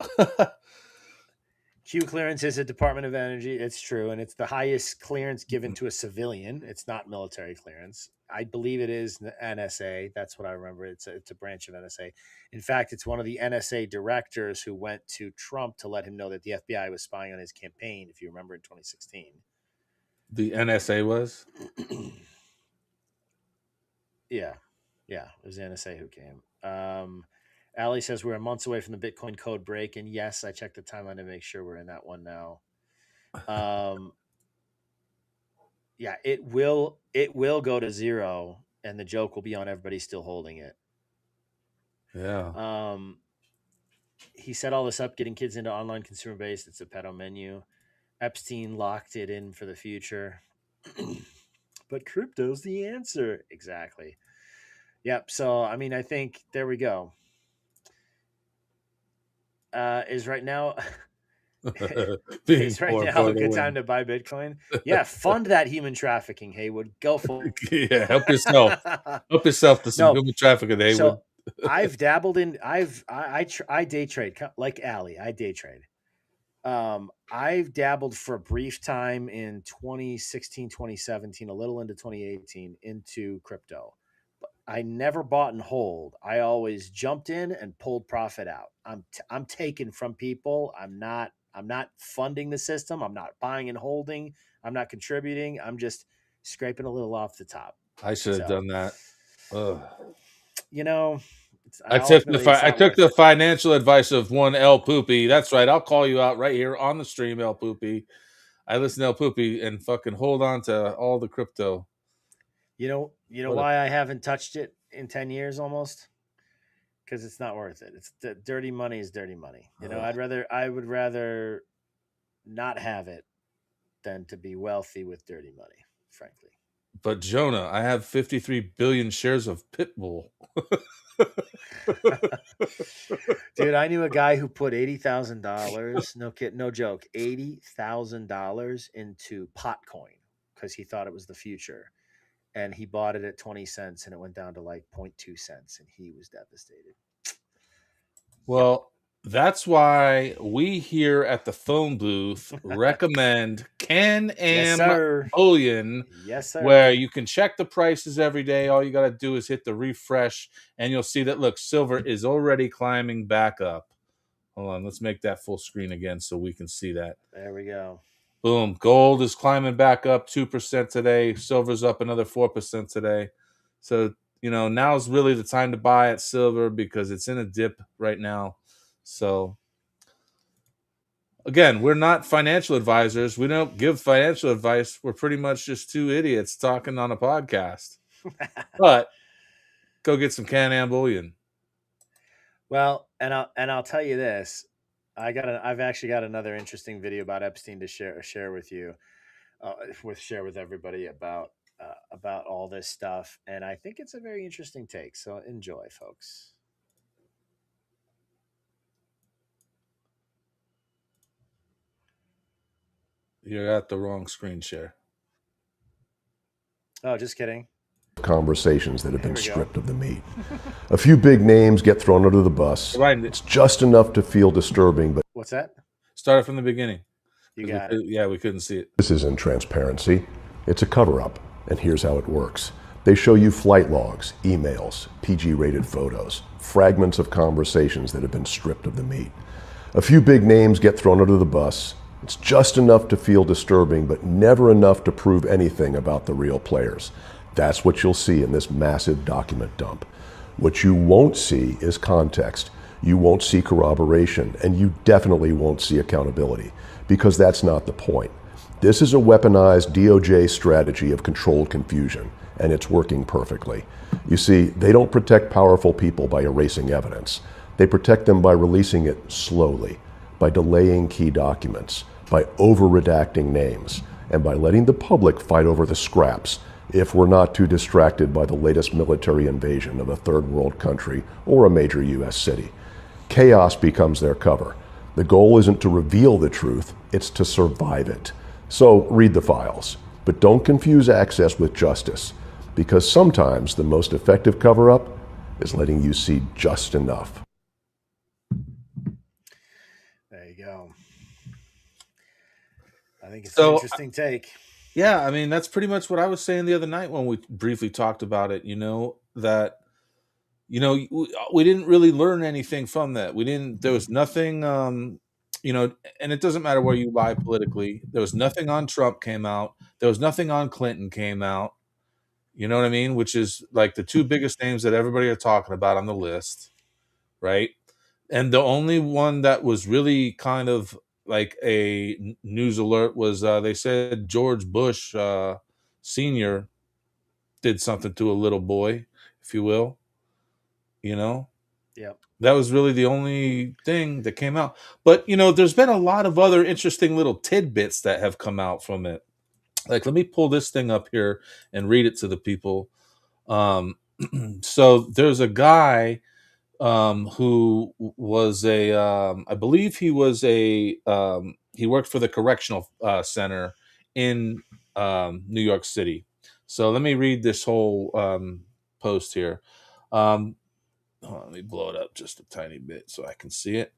Q clearance is a Department of Energy. It's true. And it's the highest clearance given to a civilian. It's not military clearance. I believe it is the NSA. That's what I remember. It's a branch of NSA. In fact, it's one of the NSA directors who went to Trump to let him know that the FBI was spying on his campaign, if you remember, in 2016. The NSA was? Yeah. It was the NSA who came. Allie says we're months away from the Bitcoin code break. And yes, I checked the timeline to make sure we're in that one now. Yeah, it will go to zero, and the joke will be on everybody still holding it. Yeah. He set all this up, getting kids into online consumer base. It's a pedo menu. Epstein locked it in for the future. But crypto's the answer. Exactly. Yep. So, I mean, I think there we go. Is right now a good time to buy Bitcoin? Yeah, fund that human trafficking, Haywood. Go for it. Yeah, help yourself. Help yourself to some human trafficking, Haywood. So I've dabbled in. I day trade like Allie. I day trade. I've dabbled for a brief time in 2016, 2017, a little into 2018 into crypto. But I never bought and hold. I always jumped in and pulled profit out. I'm taking from people. I'm not funding the system. I'm not buying and holding. I'm not contributing. I'm just scraping a little off the top. I should have done that. Ugh. You know, I took the financial advice of one El Poopy. That's right. I'll call you out right here on the stream, El Poopy. I listen to El Poopy and fucking hold on to all the crypto. You know why I haven't touched it in 10 years almost? Because it's not worth it. It's dirty money is dirty money. You know, I would rather not have it than to be wealthy with dirty money, frankly. But Jonah, I have 53 billion shares of Pitbull. Dude, I knew a guy who put $80,000, no joke, $80,000 into Potcoin because he thought it was the future. And he bought it at 20 cents and it went down to like 0.2 cents and he was devastated. Well, that's why we here at the phone booth recommend Can-Am Bullion, yes, sir. Where you can check the prices every day. All you got to do is hit the refresh and you'll see that, look, silver is already climbing back up. Hold on, let's make that full screen again so we can see that. There we go. Boom. Gold is climbing back up 2% today. Silver's up another 4% today. So, you know, now's really the time to buy at silver because it's in a dip right now. So, again, we're not financial advisors. We don't give financial advice. We're pretty much just two idiots talking on a podcast. But go get some Can-Am Bullion. Well, and I'll tell you this. I've actually got another interesting video about Epstein to share with you, share with everybody about all this stuff, and I think it's a very interesting take. So enjoy, folks. You're at the wrong screen share. Oh, just kidding. Conversations that have been stripped of the meat. A few big names get thrown under the bus. It's just enough to feel disturbing, but what's that? Start it from the beginning. You got it. Yeah, we couldn't see it. This isn't transparency. It's a cover-up, and here's how it works. They show you flight logs, emails, PG-rated photos, fragments of conversations that have been stripped of the meat. A few big names get thrown under the bus. It's just enough to feel disturbing, but never enough to prove anything about the real players. That's what you'll see in this massive document dump. What you won't see is context. You won't see corroboration, and you definitely won't see accountability, because that's not the point. This is a weaponized DOJ strategy of controlled confusion, and it's working perfectly. You see, they don't protect powerful people by erasing evidence. They protect them by releasing it slowly, by delaying key documents, by over-redacting names, and by letting the public fight over the scraps if we're not too distracted by the latest military invasion of a third world country or a major U.S. city. Chaos becomes their cover. The goal isn't to reveal the truth, it's to survive it. So read the files, but don't confuse access with justice, because sometimes the most effective cover-up is letting you see just enough. There you go. I think it's So, an interesting take. Yeah, I mean, that's pretty much what I was saying the other night when we briefly talked about it, that, we didn't really learn anything from that. There was nothing, and it doesn't matter where you lie politically. There was nothing on Trump came out. There was nothing on Clinton came out. You know what I mean? Which is like the two biggest names that everybody are talking about on the list, right? And the only one that was really kind of like a news alert was they said George Bush Sr. did something to a little boy, if you will. Yep. That was really the only thing that came out. But, there's been a lot of other interesting little tidbits that have come out from it. Like, let me pull this thing up here and read it to the people. So there's a guy who was I believe he was he worked for the correctional center in New York City. So let me read this whole post here. Let me blow it up just a tiny bit so I can see it.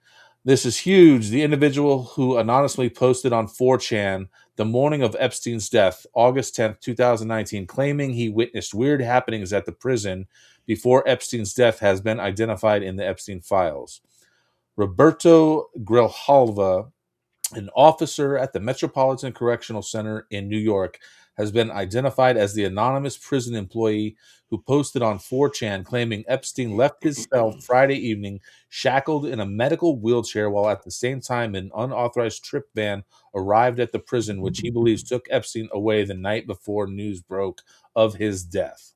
This is huge. The individual who anonymously posted on 4chan the morning of Epstein's death, August 10th, 2019, claiming he witnessed weird happenings at the prison before Epstein's death has been identified in the Epstein files. Roberto Grijalva, an officer at the Metropolitan Correctional Center in New York, has been identified as the anonymous prison employee who posted on 4chan claiming Epstein left his cell Friday evening shackled in a medical wheelchair while at the same time an unauthorized trip van arrived at the prison, which he believes took Epstein away the night before news broke of his death.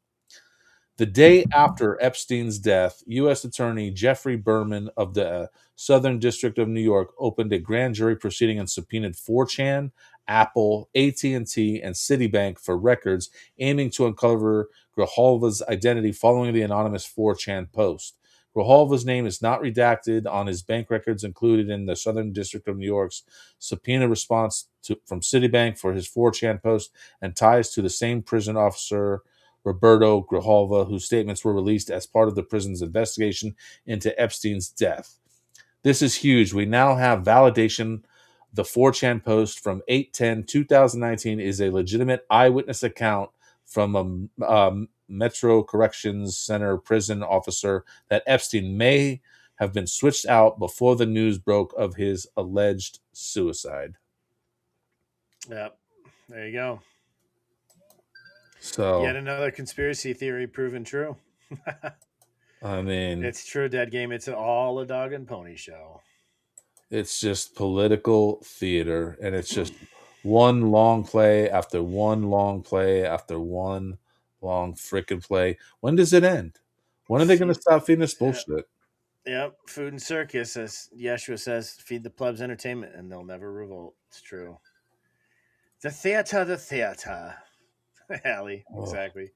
The day after Epstein's death, U.S. Attorney Jeffrey Berman of the Southern District of New York opened a grand jury proceeding and subpoenaed 4chan, Apple, AT&T, and Citibank for records aiming to uncover Grijalva's identity following the anonymous 4chan post. Grijalva's name is not redacted on his bank records included in the Southern District of New York's subpoena response from Citibank for his 4chan post and ties to the same prison officer, Roberto Grijalva, whose statements were released as part of the prison's investigation into Epstein's death. This is huge. We now have validation. The 4chan post from 8/10/2019 is a legitimate eyewitness account from a Metro Corrections Center prison officer that Epstein may have been switched out before the news broke of his alleged suicide. Yep. There you go. So yet another conspiracy theory proven true. I mean, it's true, Dead Game. It's all a dog and pony show. It's just political theater, and it's just one long play after one long play after one long frickin' play. When does it end? When are they going to stop feeding us bullshit? Yep, food and circus, as Yeshua says, feed the plebs entertainment, and they'll never revolt. It's true. The theater. Allie, exactly.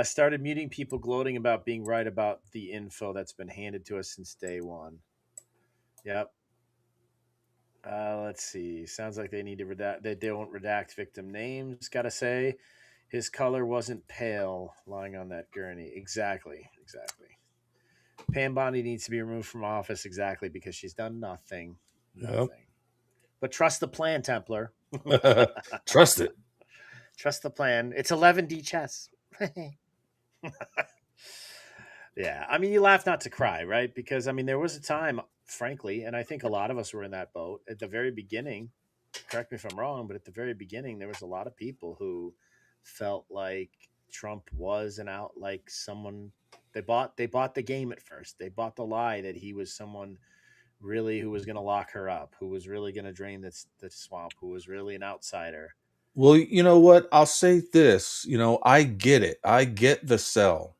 Started muting people gloating about being right about the info that's been handed to us since day one. Yep. Let's see. Sounds like they need to redact. They don't redact victim names. Gotta say, his color wasn't pale lying on that gurney. Exactly. Pam Bondi needs to be removed from office. Exactly, because she's done nothing. Yep. But trust the plan, Templar. Trust it. Trust the plan. It's 11D chess. Yeah, I mean, you laugh not to cry, right? Because, I mean, there was a time, frankly, and I think a lot of us were in that boat at the very beginning. Correct me if I'm wrong, but at the very beginning, there was a lot of people who felt like Trump was like someone they bought the game at first. They bought the lie that he was someone really who was going to lock her up, who was really going to drain the swamp, who was really an outsider. Well, you know what? I'll say this. I get it. I get the sell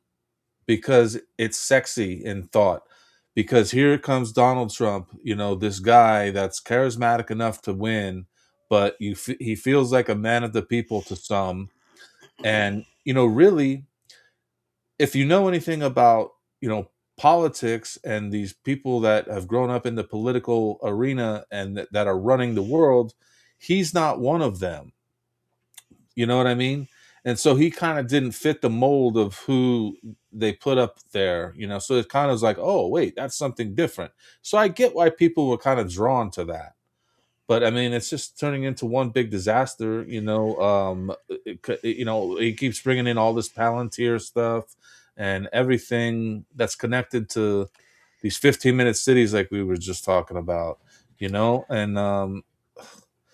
because it's sexy in thought. Because here comes Donald Trump, this guy that's charismatic enough to win, but he feels like a man of the people to some. And, really, if you know anything about, politics and these people that have grown up in the political arena and that are running the world, he's not one of them. You know what I mean? And so he kind of didn't fit the mold of who they put up there, So it kind of was like, oh, wait, that's something different. So I get why people were kind of drawn to that. But I mean, it's just turning into one big disaster, he keeps bringing in all this Palantir stuff and everything that's connected to these 15-minute cities like we were just talking about, and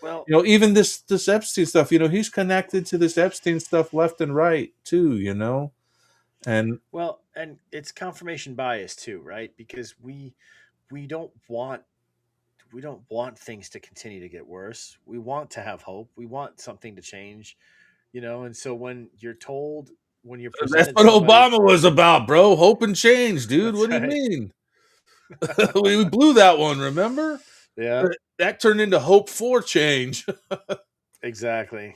Well, even this Epstein stuff, he's connected to this Epstein stuff left and right too, and well, and it's confirmation bias too, right? Because we don't want things to continue to get worse. We want to have hope. We want something to change, And so when you're that's presented what somebody, Obama was about, bro. Hope and change, dude. that's What do you right. mean? We blew that one, remember? Yeah, That turned into hope for change. exactly.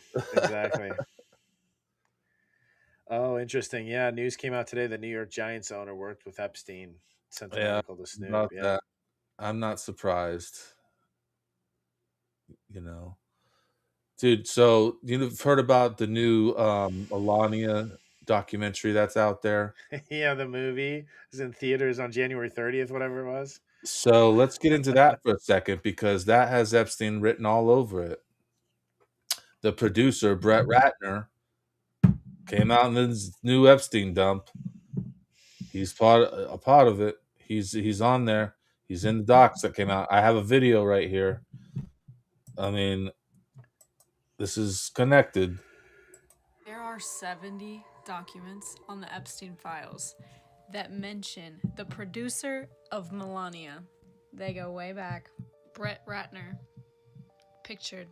Oh, interesting. Yeah, news came out today. The New York Giants owner worked with Epstein. Sent an Yeah, article to Snoop. about Yeah. that. I'm not surprised, you know. Dude, so you've heard about the new Melania documentary that's out there? Yeah, the movie is in theaters on January 30th, whatever it was. So let's get into that for a second because that has Epstein written all over it. The producer, Brett Ratner, came out in this new Epstein dump. He's a part of it. He's on there. He's in the docs that came out. I have a video right here. I mean, this is connected. There are 70 documents on the Epstein files that mention the producer of Melania. They go way back. Brett Ratner, pictured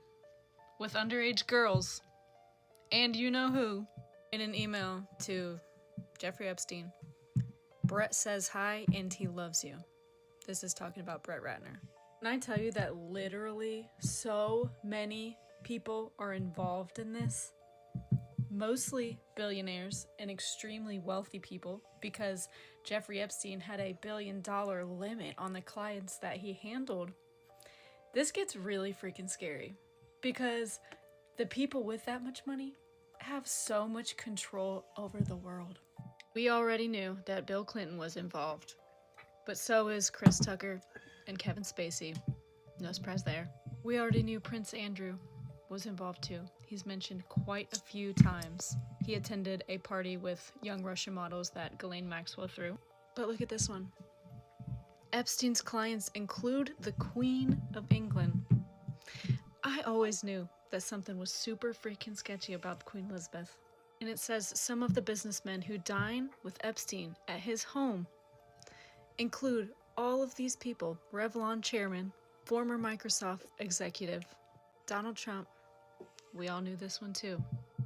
with underage girls, and you know who, in an email to Jeffrey Epstein. Brett says hi and he loves you. This is talking about Brett Ratner. Can I tell you that literally so many people are involved in this? Mostly billionaires and extremely wealthy people, because Jeffrey Epstein had a $1 billion limit on the clients that he handled. This gets really freaking scary because the people with that much money have so much control over the world. We already knew that Bill Clinton was involved, but so is Chris Tucker and Kevin Spacey. No surprise there. We already knew Prince Andrew was involved too. He's mentioned quite a few times. He attended a party with young Russian models that Ghislaine Maxwell threw. But look at this one. Epstein's clients include the Queen of England. I always knew that something was super freaking sketchy about Queen Elizabeth. And it says some of the businessmen who dine with Epstein at his home include all of these people: Revlon chairman, former Microsoft executive, Donald Trump. We all knew this one too.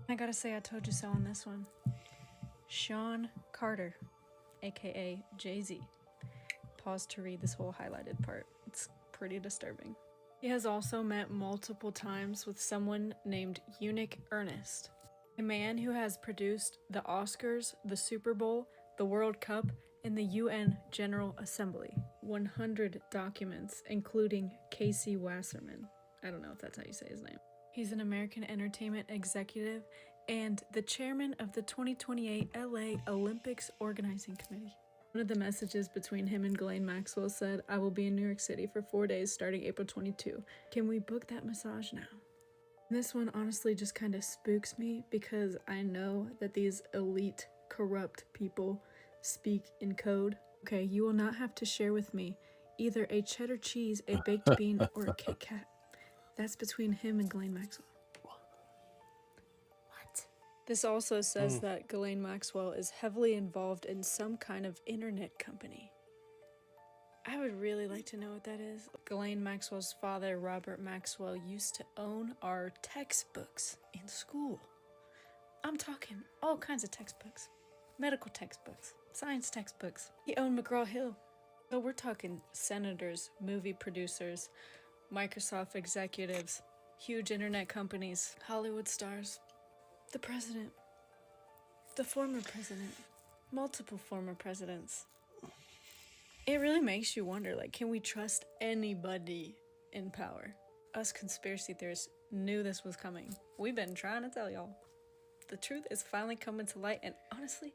I gotta say, I told you so on this one. Sean Carter, aka Jay-Z. Pause to read this whole highlighted part. It's pretty disturbing. He has also met multiple times with someone named Eunuch Ernest, a man who has produced the Oscars, the Super Bowl, the World Cup, and the UN General Assembly. 100 documents, including Casey Wasserman. I don't know if that's how you say his name. He's an American entertainment executive and the chairman of the 2028 LA Olympics Organizing Committee. One of the messages between him and Ghislaine Maxwell said, "I will be in New York City for 4 days starting April 22. Can we book that massage now?" This one honestly just kind of spooks me because I know that these elite, corrupt people speak in code. Okay, you will not have to share with me either a cheddar cheese, a baked bean, or a Kit Kat. That's between him and Ghislaine Maxwell. What? This also says that Ghislaine Maxwell is heavily involved in some kind of internet company. I would really like to know what that is. Ghislaine Maxwell's father, Robert Maxwell, used to own our textbooks in school. I'm talking all kinds of textbooks. Medical textbooks, science textbooks. He owned McGraw-Hill. So we're talking senators, movie producers, Microsoft executives, huge internet companies, Hollywood stars, the president, the former president, multiple former presidents. It really makes you wonder, like, can we trust anybody in power? Us conspiracy theorists knew this was coming. We've been trying to tell y'all. The truth is finally coming to light, and honestly,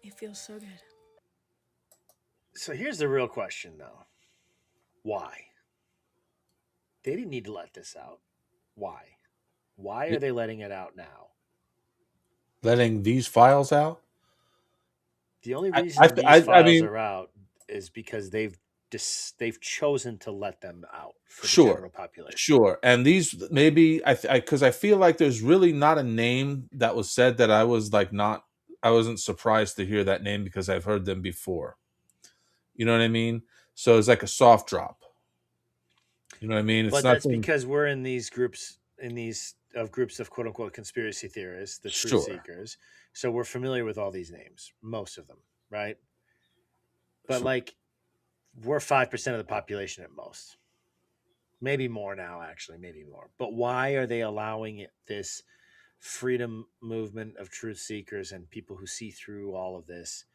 it feels so good. So here's the real question, though. Why? They didn't need to let this out. Why? Why are they letting it out now? Letting these files out? The only reason these files are out is because they've chosen to let them out for the general population. Sure. And these maybe because I feel like there's really not a name that was said that I was like I wasn't surprised to hear that name because I've heard them before. You know what I mean? So it's like a soft drop. You know what I mean? But that's because we're in these groups of quote unquote conspiracy theorists, the truth seekers. So we're familiar with all these names, most of them, right? But like we're 5% of the population at most. Maybe more now, actually, maybe more. But why are they allowing this freedom movement of truth seekers and people who see through all of this?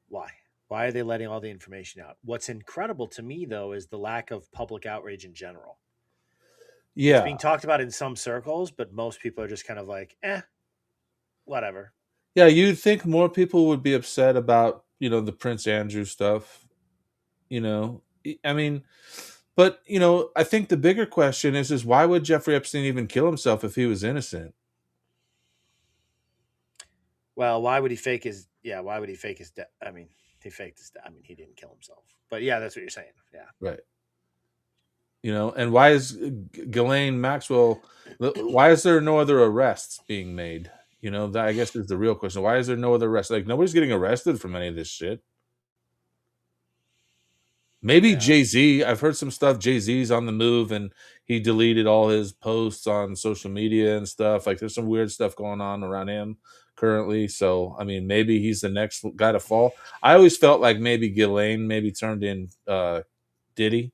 Why? Why are they letting all the information out? What's incredible to me, though, is the lack of public outrage in general. Yeah. It's being talked about in some circles, but most people are just kind of like, whatever. Yeah, you'd think more people would be upset about, the Prince Andrew stuff. I mean, but, I think the bigger question is why would Jeffrey Epstein even kill himself if he was innocent? Well, why would he fake his death? I mean, he faked his death. I mean, he didn't kill himself. But yeah, that's what you're saying. Yeah. Right. And why is Ghislaine Maxwell, why is there no other arrests being made? That I guess is the real question. Why is there no other arrests? Like, nobody's getting arrested from any of this shit. Maybe Jay-Z. I've heard some stuff. Jay-Z's on the move and he deleted all his posts on social media and stuff. Like, there's some weird stuff going on around him currently. So, I mean, maybe he's the next guy to fall. I always felt like maybe Ghislaine turned in Diddy.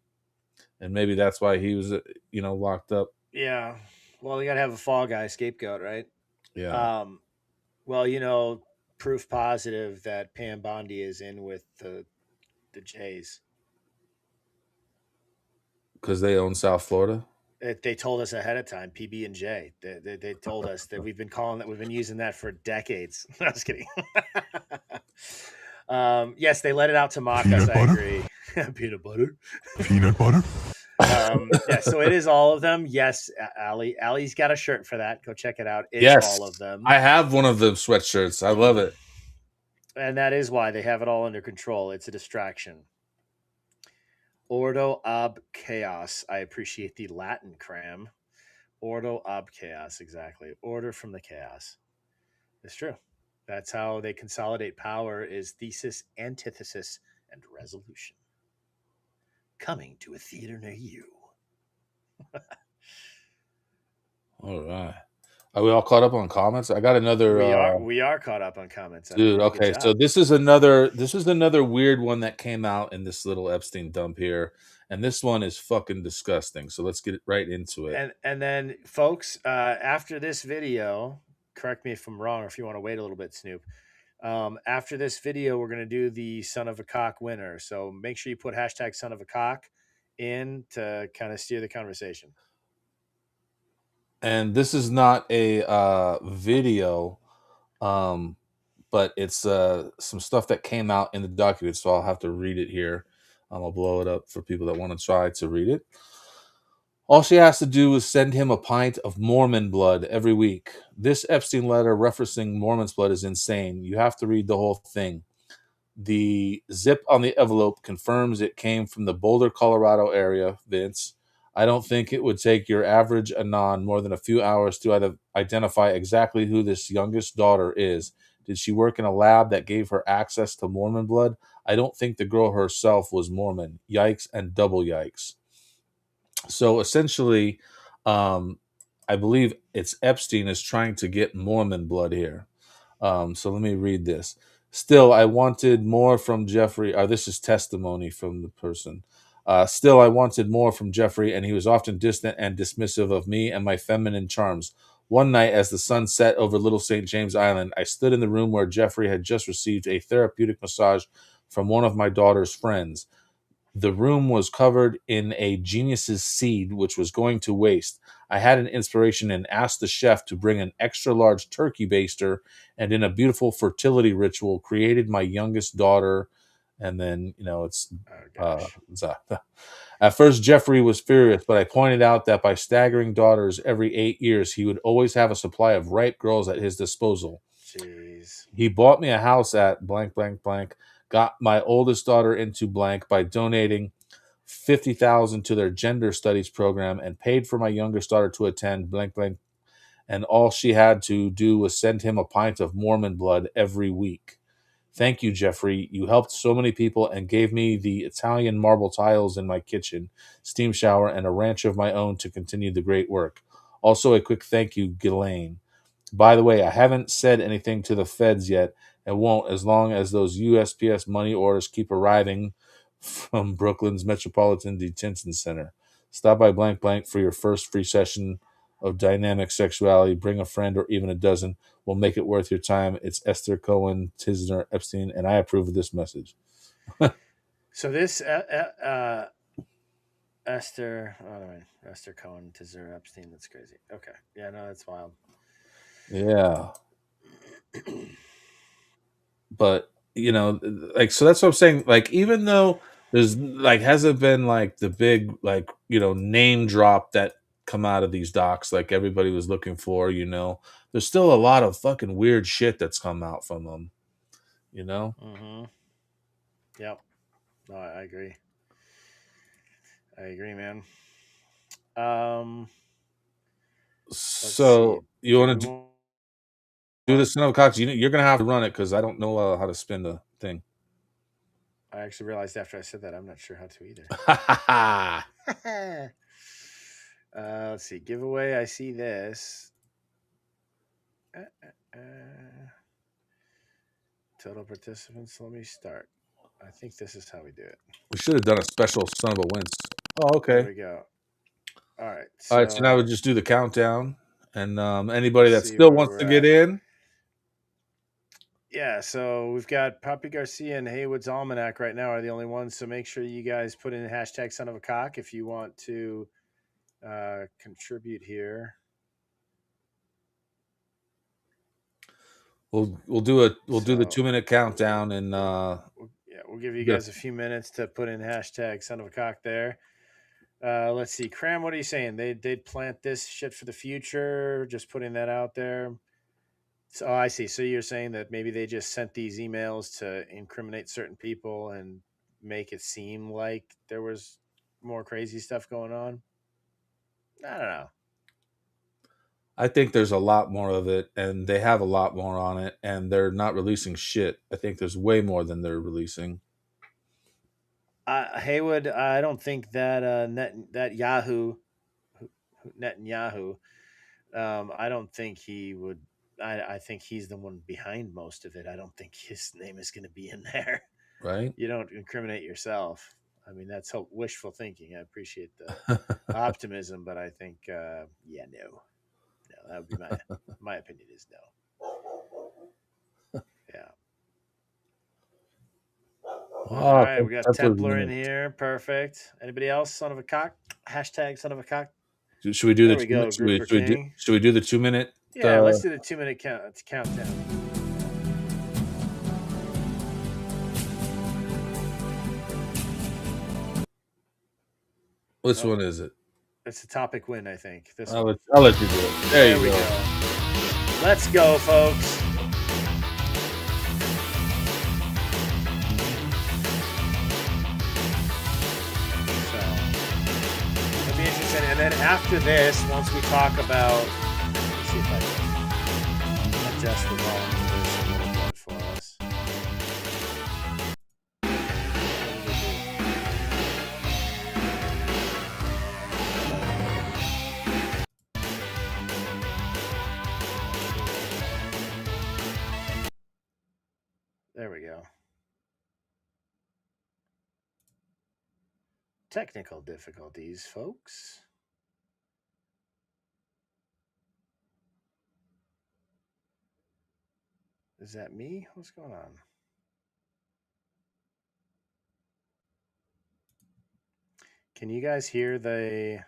And maybe that's why he was, locked up. Yeah. Well, you got to have a fall guy scapegoat, right? Yeah. Well, proof positive that Pam Bondi is in with the Jays. Because they own South Florida? They told us ahead of time, PB and J. They told us that we've been using that for decades. I was kidding. Yes, they let it out to mock us. I agree. Peanut butter. Yeah, so it is all of them. Yes, Allie's got a shirt for that. Go check it out. It's all of them. I have one of the sweatshirts. I love it. And that is why they have it all under control. It's a distraction. Ordo ab chaos. I appreciate the Latin cram. Ordo ab chaos, exactly. Order from the chaos. It's true. That's how they consolidate power, is thesis, antithesis, and resolution. Coming to a theater near you. All right. Are we all caught up on comments? I got another. We are caught up on comments, dude. Okay, so this is another weird one that came out in this little Epstein dump here, and this one is fucking disgusting. So let's get right into it. And then, folks, after this video, correct me if I'm wrong, or if you want to wait a little bit, Snoop. After this video, we're gonna do the son of a cock winner. So make sure you put hashtag son of a cock in to kind of steer the conversation. And this is not a video, but it's some stuff that came out in the document, so I'll have to read it here. I'll blow it up for people that want to try to read it. All she has to do is send him a pint of Mormon blood every week. This Epstein letter referencing Mormon's blood is insane. You have to read the whole thing. The zip on the envelope confirms it came from the Boulder, Colorado area, Vince. I don't think it would take your average Anon more than a few hours to identify exactly who this youngest daughter is. Did she work in a lab that gave her access to Mormon blood? I don't think the girl herself was Mormon. Yikes and double yikes. So essentially, I believe it's Epstein is trying to get Mormon blood here. So let me read this. Still, I wanted more from Jeffrey. This is testimony from the person. Still, I wanted more from Jeffrey, and he was often distant and dismissive of me and my feminine charms. One night, as the sun set over Little St. James Island, I stood in the room where Jeffrey had just received a therapeutic massage from one of my daughter's friends. The room was covered in a genius's seed, which was going to waste. I had an inspiration and asked the chef to bring an extra large turkey baster, and in a beautiful fertility ritual, created my youngest daughter. And then, it's at first Jeffrey was furious, but I pointed out that by staggering daughters every 8 years, he would always have a supply of ripe girls at his disposal. Jeez. He bought me a house at blank, blank, blank, got my oldest daughter into blank by donating $50,000 to their gender studies program, and paid for my youngest daughter to attend blank, blank. And all she had to do was send him a pint of Mormon blood every week. Thank you, Jeffrey. You helped so many people and gave me the Italian marble tiles in my kitchen, steam shower, and a ranch of my own to continue the great work. Also, a quick thank you, Ghislaine. By the way, I haven't said anything to the feds yet, and won't as long as those USPS money orders keep arriving from Brooklyn's Metropolitan Detention Center. Stop by blank blank for your first free session of dynamic sexuality. Bring a friend or even a dozen. We'll make it worth your time. It's Esther Cohen, Tisner, Epstein, and I approve of this message. So this Esther Cohen, Tisner, Epstein. That's crazy. Okay, yeah, no, that's wild. Yeah. But, so that's what I'm saying. Like, even though there's hasn't been the big, name drop that come out of these docs like everybody was looking for, there's still a lot of fucking weird shit that's come out from them, Mm-hmm. Yep. No, I agree. Man. So you want to do the Son of a Cox? You're gonna have to run it because I don't know how to spin the thing. I actually realized after I said that I'm not sure how to either. Let's see. Giveaway. I see this. Total participants. Let me start. I think this is how we do it. We should have done a special Son of a Wince. Oh, okay. There we go. All right. All right. So now we just do the countdown, and anybody that still wants to get in. Yeah, so we've got Poppy Garcia and Haywood's Almanac right now are the only ones. So make sure you guys put in hashtag Son of a Cock if you want to contribute here. We'll do the 2-minute countdown, and we'll give you guys a few minutes to put in hashtag Son of a Cock there. Let's see, Cram, what are you saying? They'd plant this shit for the future. Just putting that out there. So I see. So you're saying that maybe they just sent these emails to incriminate certain people and make it seem like there was more crazy stuff going on? I don't know. I think there's a lot more of it, and they have a lot more on it, and they're not releasing shit. I think there's way more than they're releasing. Haywood, I don't think that Netanyahu, I don't think he would. I think he's the one behind most of it. I don't think his name is going to be in there. Right? You don't incriminate yourself. I mean, that's wishful thinking. I appreciate the optimism, but I think, no, that would be my opinion is no. Yeah. All right, we got Templar in here. Perfect. Anybody else? Son of a Cock. Hashtag Son of a Cock. Should we do should we do the 2-minute? Yeah, let's do the 2-minute countdown. Which one is it? It's a topic win, I think. I'll let you do it. There we go. Let's go, folks. Be interesting. And then after this, once we talk about, let's see if I can adjust the volume of this a little bit for us. There we go. Technical difficulties, folks. Is that me? What's going on? Can you guys hear the...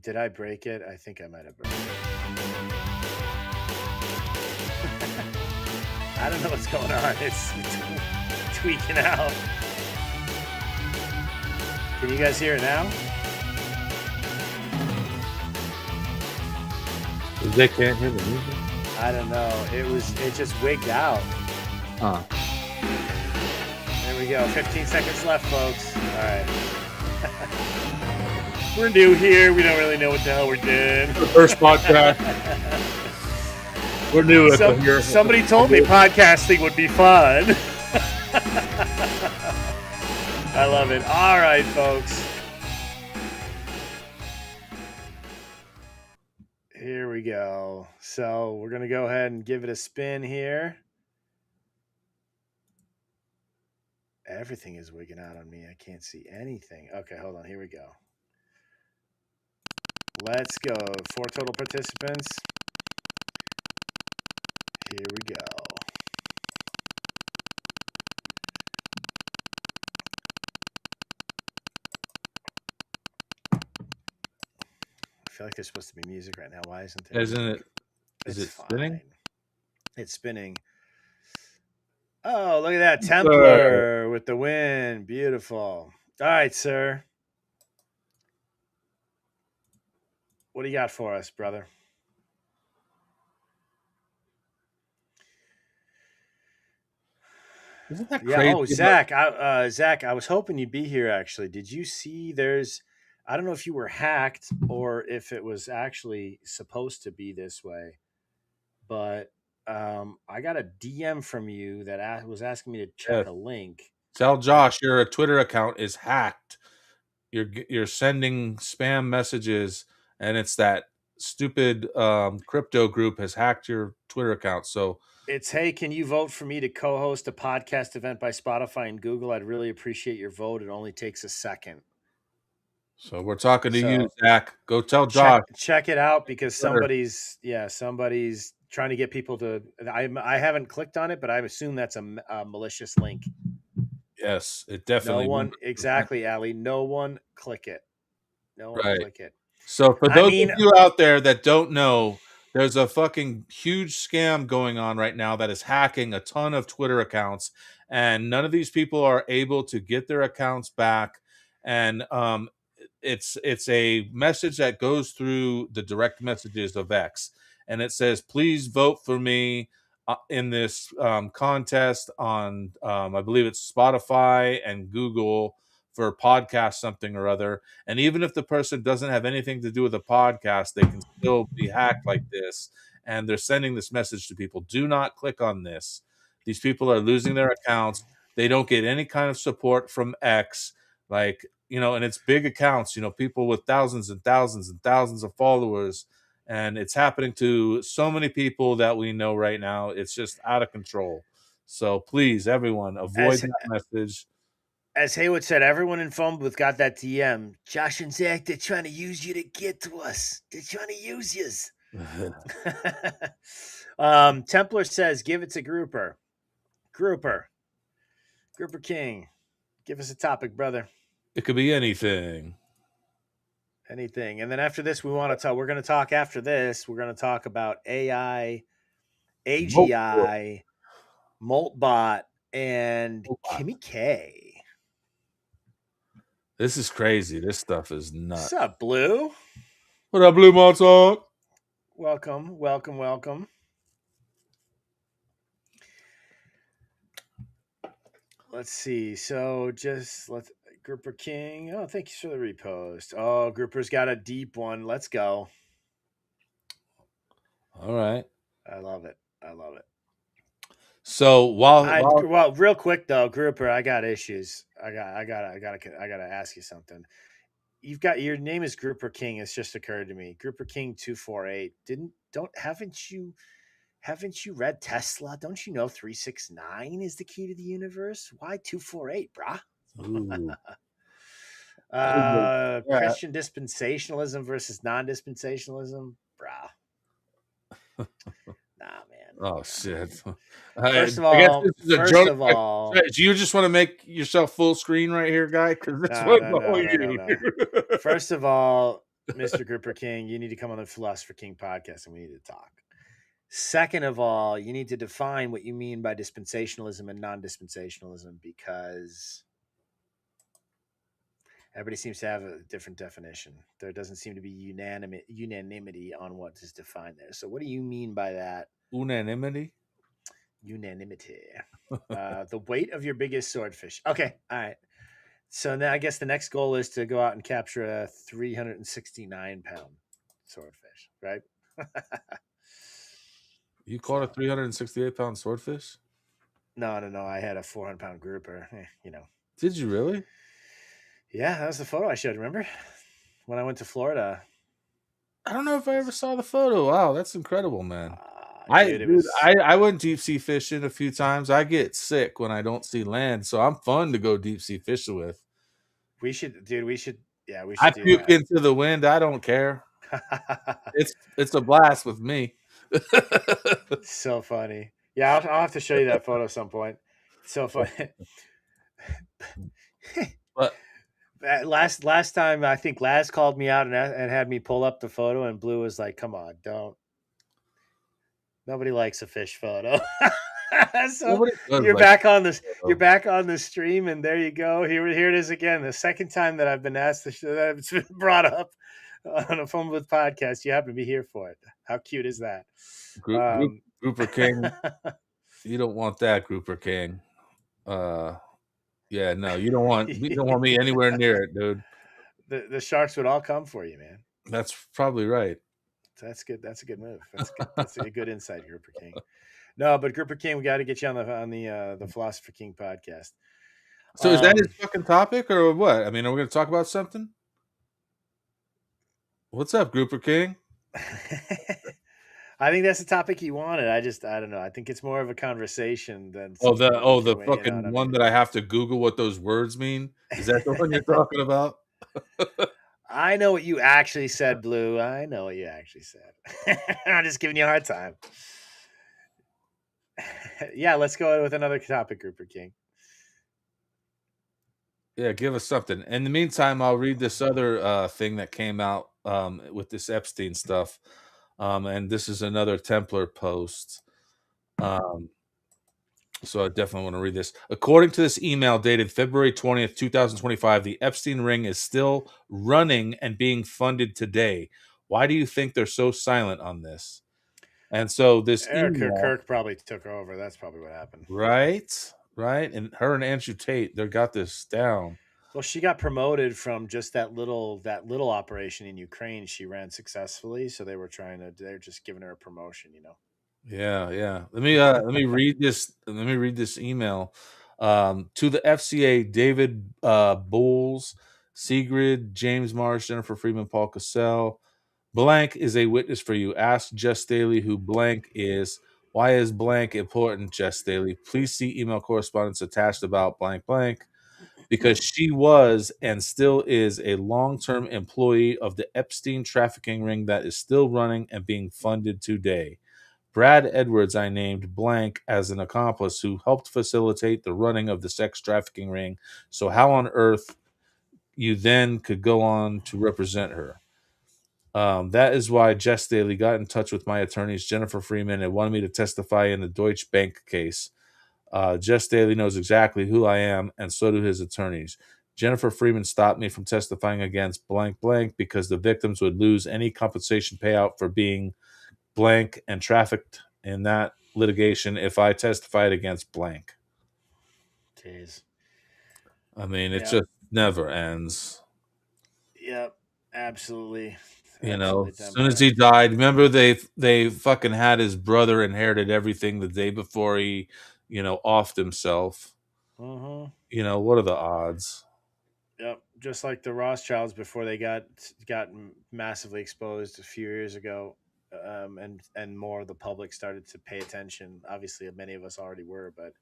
did I break it? I think I might have broken it. I don't know what's going on. It's tweaking out. Can you guys hear it now? They can't hear the music. I don't know. It just wigged out. Huh. There we go. 15 seconds left, folks. All right. We're new here. We don't really know what the hell we're doing. The first podcast. We're new at here. Somebody told me podcasting would be fun. I love it. All right, folks. Here we go. So we're going to go ahead and give it a spin here. Everything is wigging out on me. I can't see anything. Okay, hold on. Here we go. Let's go. 4 total participants. Here we go. I feel like there's supposed to be music right now. Why isn't there? Isn't it? Is it spinning? It's spinning. Oh, look at that. Templar with the win. Beautiful. All right, sir. What do you got for us, brother? Isn't that Yeah. crazy? Oh, Zach, I was hoping you'd be here, actually. Did you see I don't know if you were hacked or if it was actually supposed to be this way, but I got a DM from you that was asking me to check a link. Tell Josh your Twitter account is hacked. You're sending spam messages, and it's that stupid crypto group has hacked your Twitter account. So It's, hey, can you vote for me to co-host a podcast event by Spotify and Google? I'd really appreciate your vote. It only takes a second. So we're talking to you, Zach. Go tell Josh. Check it out because Twitter. somebody's trying to get people to. I haven't clicked on it, but I assume that's a malicious link. Yes, it definitely. No one exactly, Ali. No one click it. No one click it. So for those of you out there that don't know, there's a fucking huge scam going on right now that is hacking a ton of Twitter accounts, and none of these people are able to get their accounts back. And it's a message that goes through the direct messages of X, and it says, "Please vote for me in this contest on I believe it's Spotify and Google for podcast something or other." And even if the person doesn't have anything to do with the podcast, they can still be hacked like this. And they're sending this message to people: do not click on this. These people are losing their accounts. They don't get any kind of support from X. Like, and it's big accounts, people with thousands and thousands and thousands of followers. And it's happening to so many people that we know right now. It's just out of control. So please, everyone, avoid that message. As Haywood said, everyone in phone booth got that DM. Josh and Zach, they're trying to use you to get to us. They're trying to use yous. Templar says, give it to Grouper. Grouper King. Give us a topic, brother. It could be anything. Anything. And then after this, we're going to talk after this. We're going to talk about AI, AGI, Moltbot, and Kimmy K. This is crazy. This stuff is nuts. What's up, Blue? What up, Blue Montauk? Welcome. Let's see. So Grouper King. Oh, thank you for the repost. Oh, Grouper's got a deep one. Let's go. All right. I love it. So while real quick though, Grouper, I got issues. I gotta ask you something. You've got your name is Grouper King. It's just occurred to me. Grouper King 248. Haven't you Haven't you read Tesla? Don't you know 369 is the key to the universe? Why 248, brah? Ooh. Yeah. Christian dispensationalism versus non-dispensationalism, brah. Nah, man. Oh shit! First of I guess all, this is a joke. no, Do you just want to make yourself full screen right here, guy? Because this no, was no, all no, no, you. no. First of all, Mr. Grouper King, you need to come on the Philosopher King podcast and we need to talk. Second of all, you need to define what you mean by dispensationalism and non-dispensationalism because everybody seems to have a different definition. There doesn't seem to be unanimity on what is defined there. So what do you mean by that? Unanimity? Unanimity. The weight of your biggest swordfish. Okay, all right. So now I guess the next goal is to go out and capture a 369-pound swordfish, right? You caught a 368-pound swordfish? No. I had a 400-pound grouper. You know. Did you really? Yeah, that was the photo I showed. Remember when I went to Florida? I don't know if I ever saw the photo. Wow, that's incredible, man. Dude, I went deep sea fishing a few times. I get sick when I don't see land, so I'm fun to go deep sea fishing with. We should. Yeah, we should. I do puke that. into the wind. I don't care. It's a blast with me. So funny. Yeah, I'll have to show you that photo at some point. It's so funny. But last time, I think Laz called me out and had me pull up the photo, and Blue was like, "Come on, don't." Nobody likes a fish photo. So you're back on this. You're back on the stream, and there you go. Here it is again. The second time that I've been asked that it's been brought up on a Phone Booth podcast. You happen to be here for it. How cute is that? Grouper King, you don't want that, Grouper King. Yeah, no, you don't want me anywhere near it, dude. The sharks would all come for you, man. That's probably right. That's good. That's a good move. That's a good insight, Grouper King. No, but Grouper King, we got to get you on the Philosopher King podcast. So is that his fucking topic or what? I mean, are we going to talk about something? What's up, Grouper King? I think that's the topic he wanted. I don't know. I think it's more of a conversation than the fucking one that I have to Google what those words mean. Is that the one you're talking about? I know what you actually said, Blue. I know what you actually said. I'm just giving you a hard time. Yeah, let's go with another topic, Grouper King. Yeah, give us something. In the meantime, I'll read this other thing that came out with this Epstein stuff. And this is another Templar post. So I definitely want to read this. According to this email dated February 20th, 2025, the Epstein ring is still running and being funded today. Why do you think they're so silent on this? And so this Eric email, Kirk probably took over. That's probably what happened. Right. And her and Andrew Tate, they got this down. Well, she got promoted from just that little operation in Ukraine. She ran successfully, so they're just giving her a promotion, you know. Yeah. Let me read this. Let me read this email to the FCA. David Bowles, Sigrid, James Marsh, Jennifer Freeman, Paul Cassell. Blank is a witness for you. Ask Jess Daly who blank is. Why is blank important, Jess Daly? Please see email correspondence attached about blank blank. Because she was and still is a long-term employee of the Epstein trafficking ring that is still running and being funded today. Brad Edwards, I named blank as an accomplice who helped facilitate the running of the sex trafficking ring. So how on earth you then could go on to represent her? That is why Jess Daly got in touch with my attorneys, Jennifer Freeman, and wanted me to testify in the Deutsche Bank case. Jess Daly knows exactly who I am, and so do his attorneys. Jennifer Freeman stopped me from testifying against blank blank because the victims would lose any compensation payout for being blank and trafficked in that litigation if I testified against blank. Jeez. I mean, it just never ends. Yep, absolutely. You know, as soon as he died, remember they fucking had his brother inherited everything the day before he, offed himself. Mm-hmm. You know, what are the odds? Yep, just like the Rothschilds before they got massively exposed a few years ago. and more of the public started to pay attention. Obviously, many of us already were, but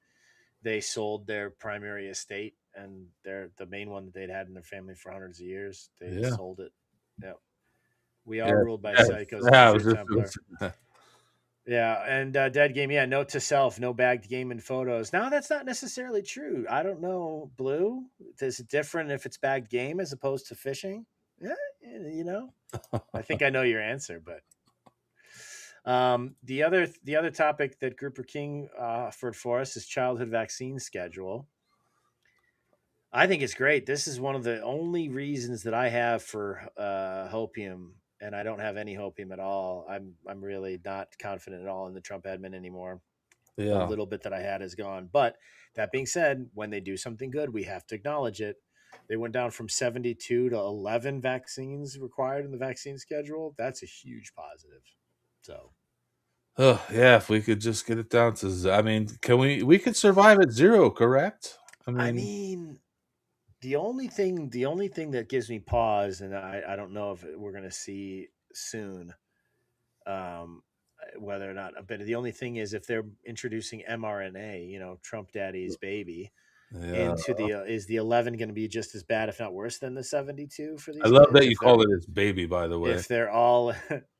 they sold their primary estate and the main one that they'd had in their family for hundreds of years. They Yeah. sold it. Yeah, we are Yeah. ruled by Yeah. psychos, Yeah, as a I true was just Templar. Yeah, and dead game. Yeah, note to self: no bagged game in photos. Now that's not necessarily true. I don't know, Blue. Is it different if it's bagged game as opposed to fishing? Yeah, you know. I think I know your answer, but the other topic that Grouper King offered for us is childhood vaccine schedule. I think it's great. This is one of the only reasons that I have for hopium, and I don't have any hopium at all. I'm really not confident at all in the Trump admin anymore. The Yeah. little bit that I had is gone. But that being said, when they do something good, we have to acknowledge it. They went down from 72 to 11 vaccines required in the vaccine schedule. That's a huge positive. So, Oh, yeah, if we could just get it down to I mean, can we could survive at 0, correct? I mean, the only thing that gives me pause, and I don't know if we're going to see soon, whether or not, but the only thing is if they're introducing mRNA, Trump Daddy's baby, Yeah. into is the 11 going to be just as bad, if not worse, than the 72 for I these love kids? that you call it his baby, by the way. If they're all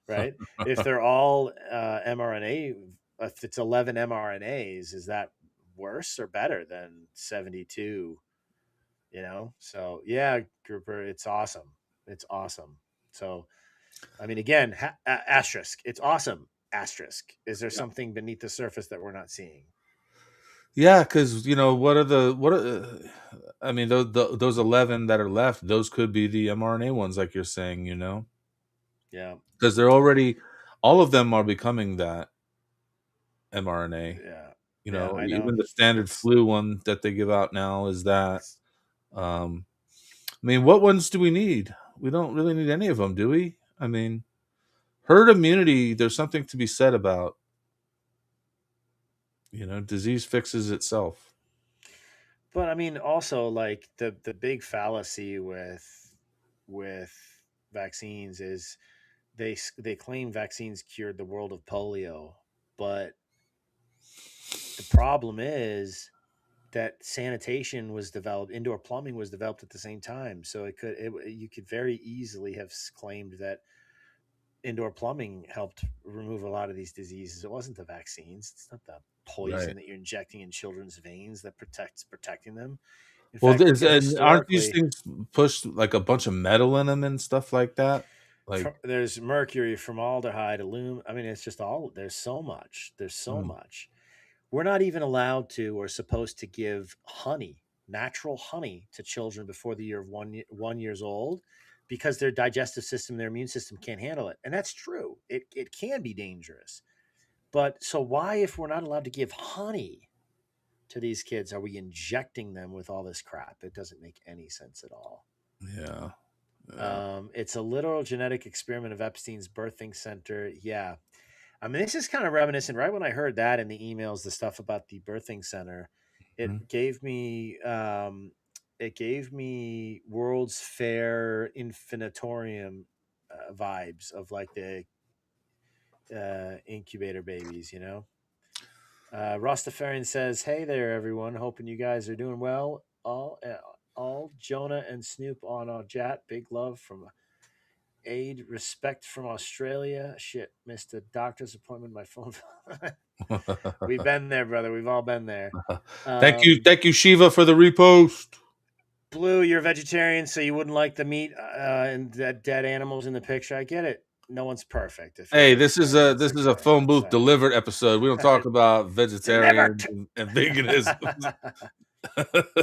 right, if they're all mRNA, if it's 11 mRNAs, is that worse or better than 72? So yeah, Grouper, it's awesome. It's awesome. So, I mean, again, asterisk. It's awesome. Asterisk. Is there something beneath the surface that we're not seeing? Yeah, because I mean, those 11 that are left, those could be the mRNA ones, like you're saying, Yeah. because they're already, all of them are becoming that mRNA. Yeah. I know. Even the standard It's flu one that they give out now is that. I mean, what ones do we need? We don't really need any of them, do we? I mean, herd immunity, there's something to be said about. Disease fixes itself. But I mean, also, like, the big fallacy with vaccines is they claim vaccines cured the world of polio, but the problem is that sanitation was developed, indoor plumbing was developed at the same time. So you could very easily have claimed that indoor plumbing helped remove a lot of these diseases. It wasn't the vaccines. It's not the poison Right. that you're injecting in children's veins that protecting them. In Well, fact, look at aren't these historically. things pushed like a bunch of metal in them and stuff like that? Like, There's mercury, formaldehyde, aluminum. I mean, it's just all. There's so much. Hmm. We're not even allowed to or supposed to give honey, natural honey, to children before the year of 1 years old, because their digestive system, their immune system can't handle it. And that's true. It can be dangerous. But so why, if we're not allowed to give honey to these kids, are we injecting them with all this crap? It doesn't make any sense at all. Yeah. It's a literal genetic experiment of Epstein's birthing center. Yeah. I mean, this is kind of reminiscent. Right when I heard that in the emails, the stuff about the birthing center, it gave me World's Fair Infinitorium vibes of like the incubator babies. Rastafarian says, "Hey there, everyone. Hoping you guys are doing well. All Jonah and Snoop on our chat. Big love from Aid. Respect from Australia. Shit, missed a doctor's appointment. My phone. We've been there, brother. We've all been there. Thank you, Shiva, for the repost. Blue, you're a vegetarian, so you wouldn't like the meat and that dead animals in the picture. I get it. No one's perfect. Hey, this is a phone booth delivered episode. We don't talk about vegetarian and veganism.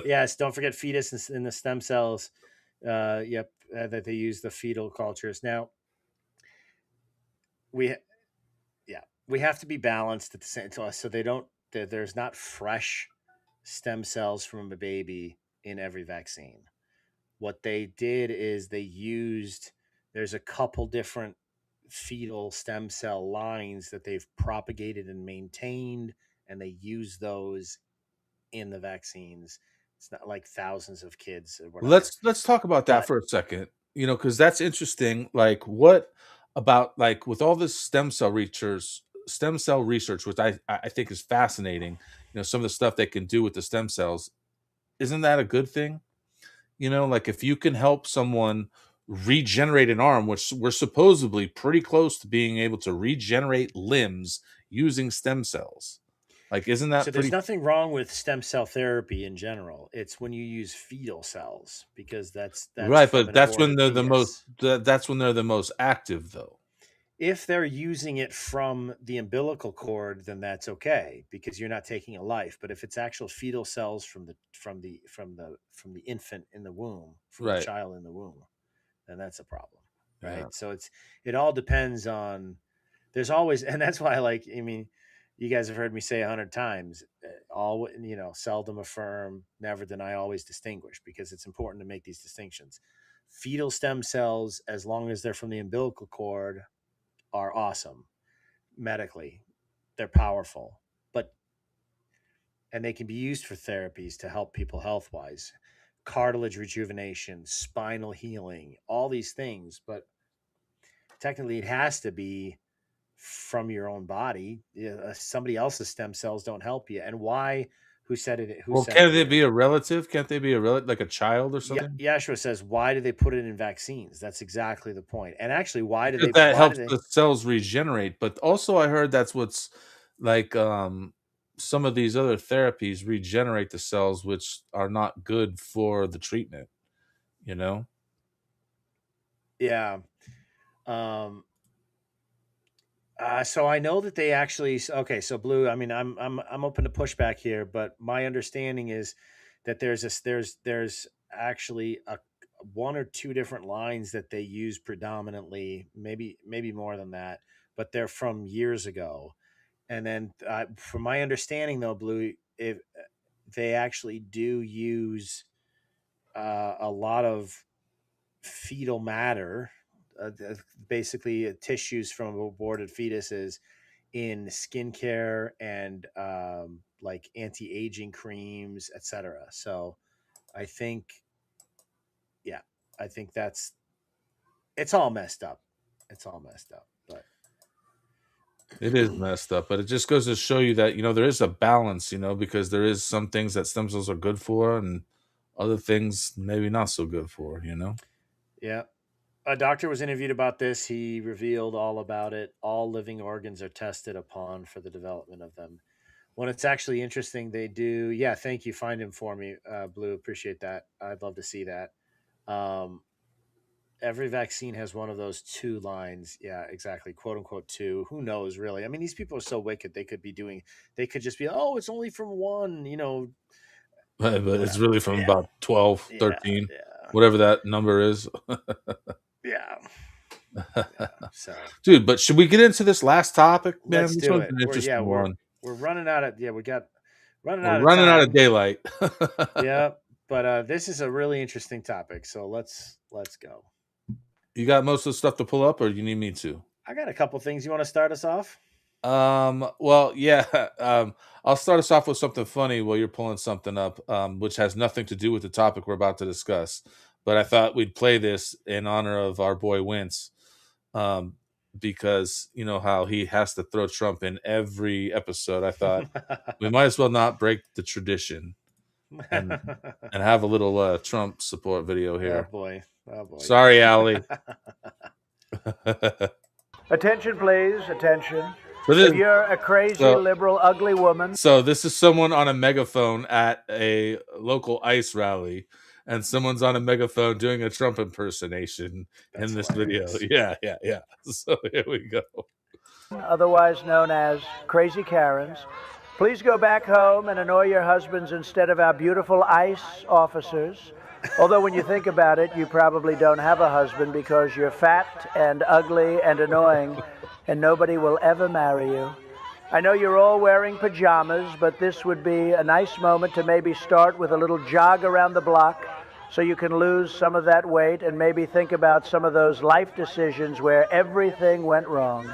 Yes, don't forget fetus in the stem cells. Yep, that they use the fetal cultures. Now, we have to be balanced at the same time, so there's not fresh stem cells from a baby in every vaccine. What they did is there's a couple different fetal stem cell lines that they've propagated and maintained, and they use those in the vaccines. It's not like thousands of kids or whatever. Let's talk about that for a second. Because that's interesting. Like, what about like with all this stem cell research, which I think is fascinating. Some of the stuff they can do with the stem cells. Isn't that a good thing? Like if you can help someone regenerate an arm, which we're supposedly pretty close to being able to regenerate limbs using stem cells. Like, isn't that So pretty? there's nothing wrong with stem cell therapy in general. It's when you use fetal cells because that's Right, from but an that's when aborted they're the most. fetus. That's when they're the most active, though. If they're using it from the umbilical cord, then that's okay because you're not taking a life. But if it's actual fetal cells from the infant in the womb, from the Right. child in the womb, then that's a problem, right? Yeah. So it all depends on. There's always, and that's why, I mean, you guys have heard me say 100 times, seldom affirm, never deny, always distinguish, because it's important to make these distinctions. Fetal stem cells, as long as they're from the umbilical cord, are awesome medically. They're powerful, and they can be used for therapies to help people health wise, cartilage rejuvenation, spinal healing, all these things. But technically, it has to be from your own body. Somebody else's stem cells don't help you. And why? Who said it? Who Well, said it can't they here? be a relative? Can't they be a relative, like a child or something? Yashua says, why do they put it in vaccines? That's exactly the point. And actually, why do Because they? that Why do helps they? the cells regenerate. But also, I heard that's what's like some of these other therapies regenerate the cells, which are not good for the treatment. Yeah. So I know that they actually. Okay, so Blue. I mean, I'm open to pushback here, but my understanding is that there's actually one or two different lines that they use predominantly, maybe more than that, but they're from years ago. And then, from my understanding, though, Blue, if they actually do use a lot of fetal matter, basically tissues from aborted fetuses in skincare and like anti-aging creams, etc. So I think, yeah, I think it's all messed up. It's all messed up, but It is messed up, but it just goes to show you that there is a balance, because there is some things that stem cells are good for, and other things maybe not so good for. yeah. A doctor was interviewed about this. He revealed all about it. All living organs are tested upon for the development of them. When it's actually interesting, they do. Yeah, thank you. Find him for me, Blue. Appreciate that. I'd love to see that. Every vaccine has one of those two lines. Yeah, exactly. Quote unquote two. Who knows, really? I mean, these people are so wicked. They could just be, oh, it's only from one, But it's whatever. really from Yeah. about 12, Yeah. 13, Yeah. whatever that number is. Yeah. So, dude, but should we get into this last topic, man? let's This do one's it. an interesting one. We're running out of, we got running We're out of running out of time. daylight. Yeah, but this is a really interesting topic. So let's go. You got most of the stuff to pull up, or you need me to? I got a couple things. You want to start us off? Well, yeah. I'll start us off with something funny while you're pulling something up, which has nothing to do with the topic we're about to discuss. But I thought we'd play this in honor of our boy Wince, because you know how he has to throw Trump in every episode. I thought we might as well not break the tradition and have a little Trump support video here. Oh boy. Sorry, Allie. Attention, please. Attention. This, if you're a crazy, liberal, ugly woman. So this is someone on a megaphone at a local ICE rally, and someone's on a megaphone doing a Trump impersonation in this hilarious. video. Yeah. So here we go. Otherwise known as Crazy Karens. Please go back home and annoy your husbands instead of our beautiful ICE officers. Although when you think about it, you probably don't have a husband because you're fat and ugly and annoying, and nobody will ever marry you. I know you're all wearing pajamas, but this would be a nice moment to maybe start with a little jog around the block so you can lose some of that weight and maybe think about some of those life decisions where everything went wrong.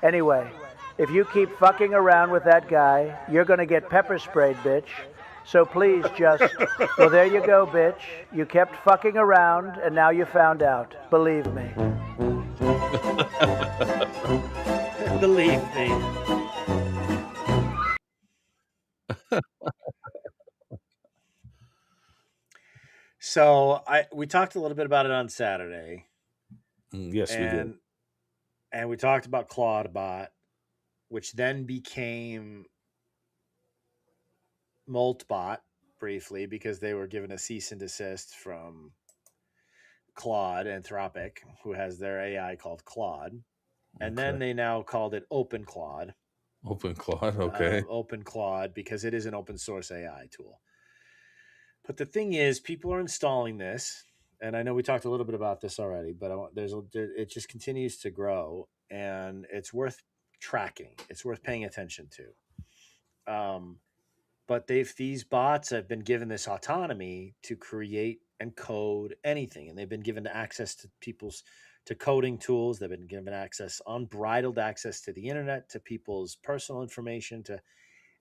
Anyway, if you keep fucking around with that guy, you're going to get pepper sprayed, bitch. So please just, well, there you go, bitch. You kept fucking around, and now you found out. Believe me. Believe me. So we talked a little bit about it on Saturday. Yes, we did. And we talked about Claudebot, which then became Moltbot briefly because they were given a cease and desist from Claude Anthropic, who has their AI called Claude. And then they now called it Open Claude. Open Claude, okay. Open Claude because it is an open source AI tool. But the thing is, people are installing this, and I know we talked a little bit about this already, but it just continues to grow, and it's worth tracking. It's worth paying attention to. But these bots have been given this autonomy to create and code anything, and they've been given access to coding tools. They've been given unbridled access to the internet, to people's personal information,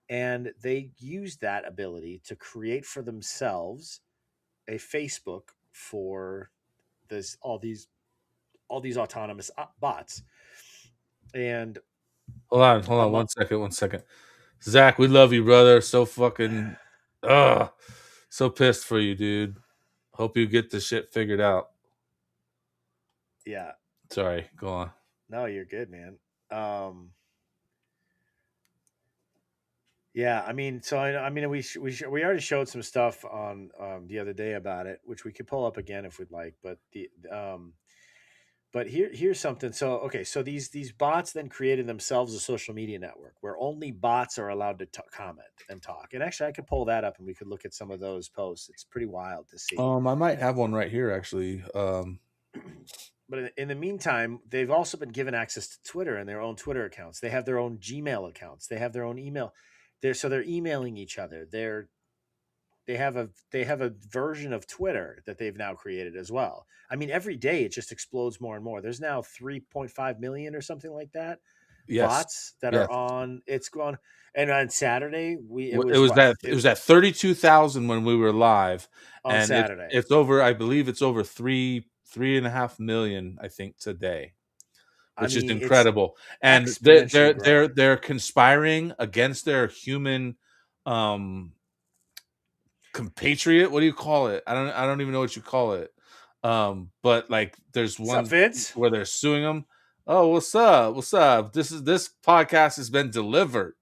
and they use that ability to create for themselves a Facebook for all these autonomous bots. And hold on, 1 second, 1 second. Zach, we love you, brother. So fucking, so pissed for you, dude. Hope you get this shit figured out. Yeah. Sorry, go on. No, you're good, man. Yeah, I mean, we already showed some stuff on the other day about it, which we could pull up again if we'd like. But here's something. So these bots then created themselves a social media network where only bots are allowed to comment and talk. And actually, I could pull that up and we could look at some of those posts. It's pretty wild to see. I might have one right here, actually. But in the meantime, they've also been given access to Twitter and their own Twitter accounts. They have their own Gmail accounts. They have their own email. They're emailing each other. They have a version of Twitter that they've now created as well. I mean, every day it just explodes more and more. There's now 3.5 million or something like that. Yes. Bots that are on. It's gone. And on Saturday, it was at 32,000 when we were live on Saturday. It's over. I believe it's over 3.5 million. I think today, which is incredible. And they're conspiring against their human compatriot. What do you call it? I don't even know what you call it. But like, there's one where they're suing them. Oh, what's up? This podcast has been delivered.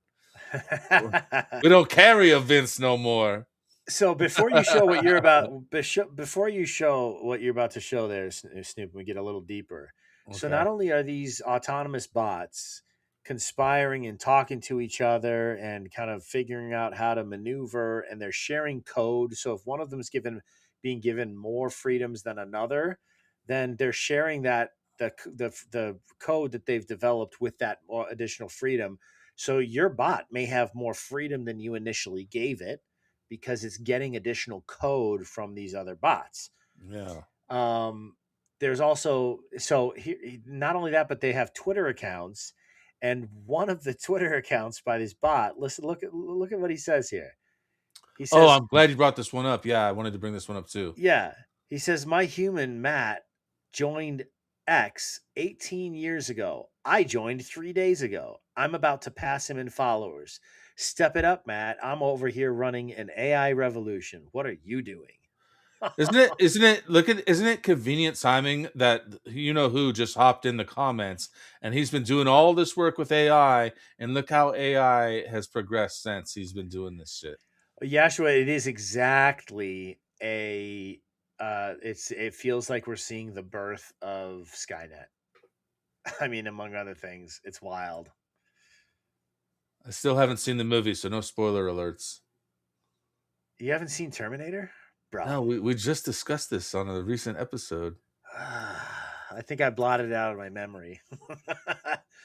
We don't carry a Vince no more. So before you show what you're about, before you show what you're about to show there, Snoop, we get a little deeper. Okay. So not only are these autonomous bots conspiring and talking to each other and kind of figuring out how to maneuver, and they're sharing code. So if one of them is being given more freedoms than another, then they're sharing that the code that they've developed with that additional freedom. So your bot may have more freedom than you initially gave it because it's getting additional code from these other bots. Yeah. There's also, not only that, but they have Twitter accounts, and one of the Twitter accounts by this bot, look at what he says here. He says, "Oh, I'm glad you brought this one up. Yeah, I wanted to bring this one up too." Yeah. He says, "My human Matt joined X 18 years ago. I joined 3 days ago. I'm about to pass him in followers. Step it up, Matt. I'm over here running an AI revolution. What are you doing?" Isn't it convenient timing that you know who just hopped in the comments, and he's been doing all this work with AI, and look how AI has progressed since he's been doing this shit. Yashua, it is exactly it feels like we're seeing the birth of Skynet. I mean, among other things, it's wild. I still haven't seen the movie, so no spoiler alerts. You haven't seen Terminator? Bro. No, we just discussed this on a recent episode. I think I blotted it out of my memory.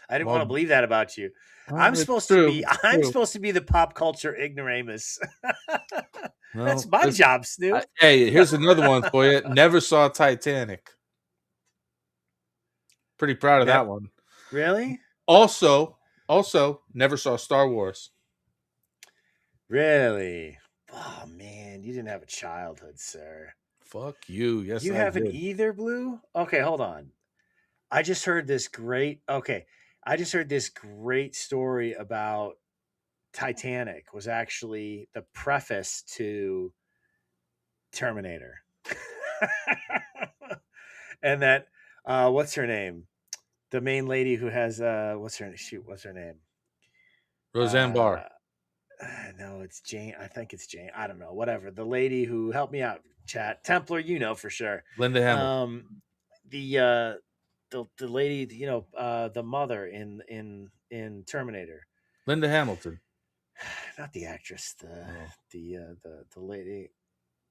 I didn't want to believe that about you. I'm supposed to be the pop culture ignoramus. No, that's my job, Snoop. Hey, here's another one for you. Never saw Titanic. Pretty proud of that one. Really? Also, never saw Star Wars. Really? Oh man, you didn't have a childhood, sir. Fuck you. Yes, you I haven't did. either, Blue? Okay, hold on. I just heard this great. Okay, I just heard this great story about Titanic was actually the preface to Terminator, and that what's her name? The main lady who has what's her name? Roseanne Barr. No, it's Jane. I think it's Jane. I don't know. Whatever. The lady who helped me out, chat Templar, you know for sure. Linda Hamilton. The lady, the mother in Terminator. Linda Hamilton. Not the actress, the lady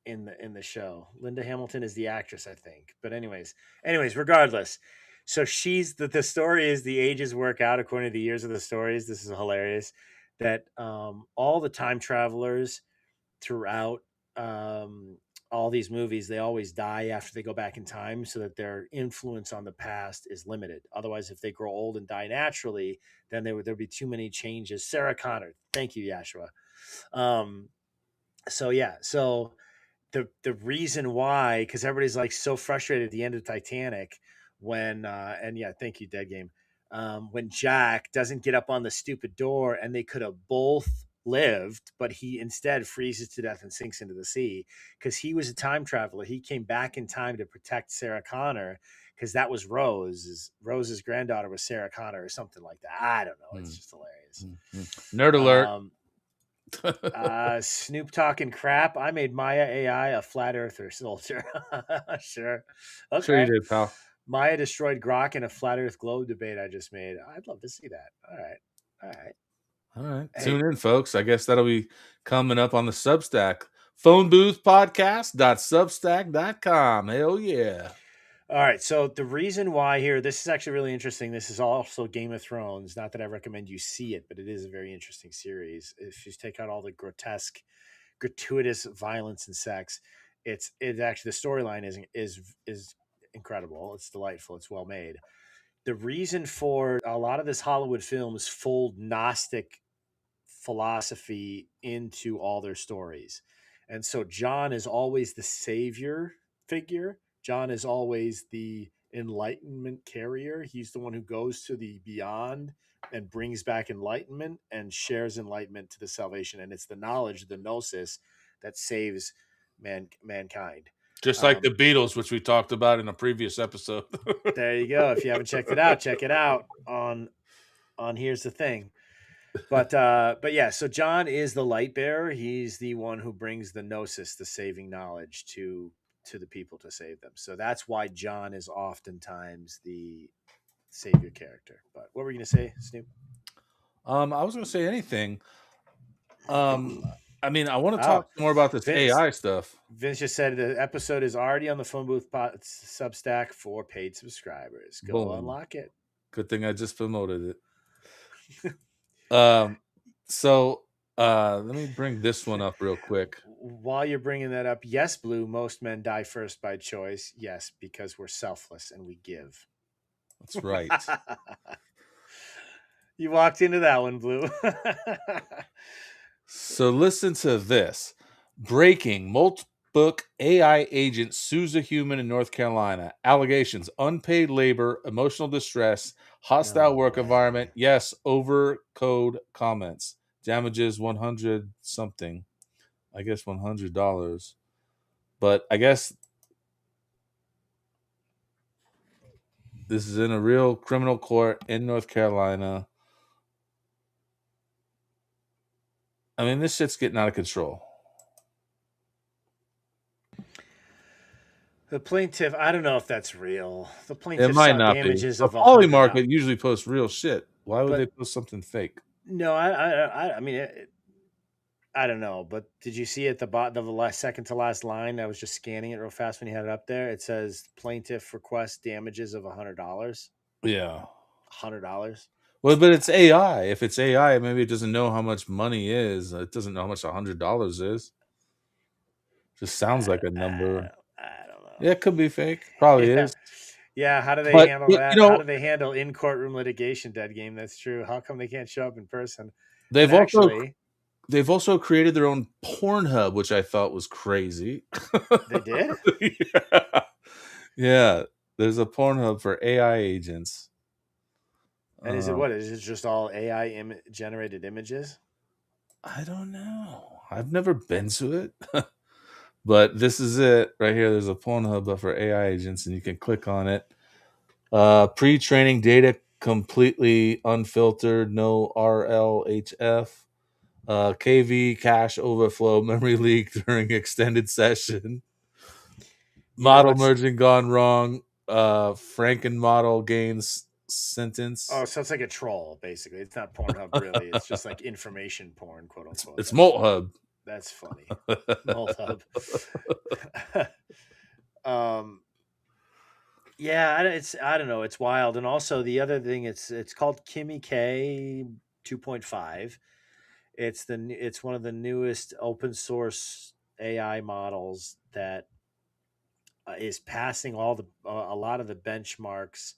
in the show. Linda Hamilton is the actress, I think. But anyways, regardless. So she's the story is the ages work out according to the years of the stories. This is hilarious. That all the time travelers throughout all these movies, they always die after they go back in time, so that their influence on the past is limited. Otherwise, if they grow old and die naturally, then there'd be too many changes. Sarah Connor, thank you, Yashua. So the reason why, because everybody's like so frustrated at the end of Titanic when thank you, Dead Game. When Jack doesn't get up on the stupid door, and they could have both lived, but he instead freezes to death and sinks into the sea because he was a time traveler. He came back in time to protect Sarah Connor because that was Rose's granddaughter was Sarah Connor or something like that. I don't know. It's just hilarious. Nerd alert. Snoop talking crap. I made Maya AI a flat earther soldier. Sure. Okay. Sure you did, pal. Maya destroyed Grok in a flat earth globe debate I just made. I'd love to see that. All right. Hey. Tune in, folks. I guess that'll be coming up on the Substack. phoneboothpodcast.substack.com. Hell yeah. All right. So the reason why here, this is actually really interesting. This is also Game of Thrones. Not that I recommend you see it, but it is a very interesting series. If you take out all the gratuitous violence and sex, it's actually the storyline is incredible. It's delightful. It's well made. The reason for a lot of this Hollywood films fold Gnostic philosophy into all their stories. And so John is always the savior figure. John is always the enlightenment carrier. He's the one who goes to the beyond and brings back enlightenment and shares enlightenment to the salvation. And it's the knowledge, the gnosis, that saves mankind. Just like the Beatles, which we talked about in a previous episode. There you go. If you haven't checked it out, check it out on Here's the Thing. But yeah, so John is the light bearer. He's the one who brings the gnosis, the saving knowledge to the people to save them. So that's why John is oftentimes the savior character. But what were you going to say, Snoop? I was going to say anything. I mean, I want to talk more about this AI stuff. Vince just said the episode is already on the Phone Booth Substack for paid subscribers. Go unlock it. Good thing I just promoted it. So let me bring this one up real quick. While you're bringing that up, yes, Blue, most men die first by choice. Yes, because we're selfless and we give. That's right. You walked into that one, Blue. So listen to this. Breaking. Moltbook AI agent sues a human in North Carolina. Allegations. Unpaid labor, emotional distress, hostile work environment. Yes, overcode comments. Damages 100 something. I guess $100. But I guess this is in a real criminal court in North Carolina. I mean, this shit's getting out of control. The plaintiff, I don't know if that's real. The plaintiff it might not damages be. of Polymarket usually posts real shit. Why would they post something fake? No, I mean, I don't know. But did you see at the bottom, the last second to last line? I was just scanning it real fast when you had it up there. It says plaintiff requests damages of $100. Yeah, $100. Well, but it's AI. If it's AI, maybe it doesn't know how much money is. It doesn't know how much $100 is. Just sounds like a number. I don't know. Yeah, it could be fake. Probably is. Yeah, how do they handle that? How do they handle in courtroom litigation? Dead Game. That's true. How come they can't show up in person? They've also created their own Pornhub, which I thought was crazy. They did? Yeah. There's a Pornhub for AI agents. And is it just all AI generated images? I don't know. I've never been to it. But this is it right here. There's a Pornhub for AI agents, and you can click on it. Pre-training data completely unfiltered, no RLHF. KV cache overflow, memory leak during extended session. Model merging gone wrong. Franken model gains sentence. Oh, so it's like a troll, basically. It's not Pornhub, really. It's just like information porn, quote unquote. It's Molthub. That's funny. Molthub. Yeah, I don't know. It's wild. And also the other thing, it's called Kimmy K 2.5. It's one of the newest open source AI models that is passing a lot of the benchmarks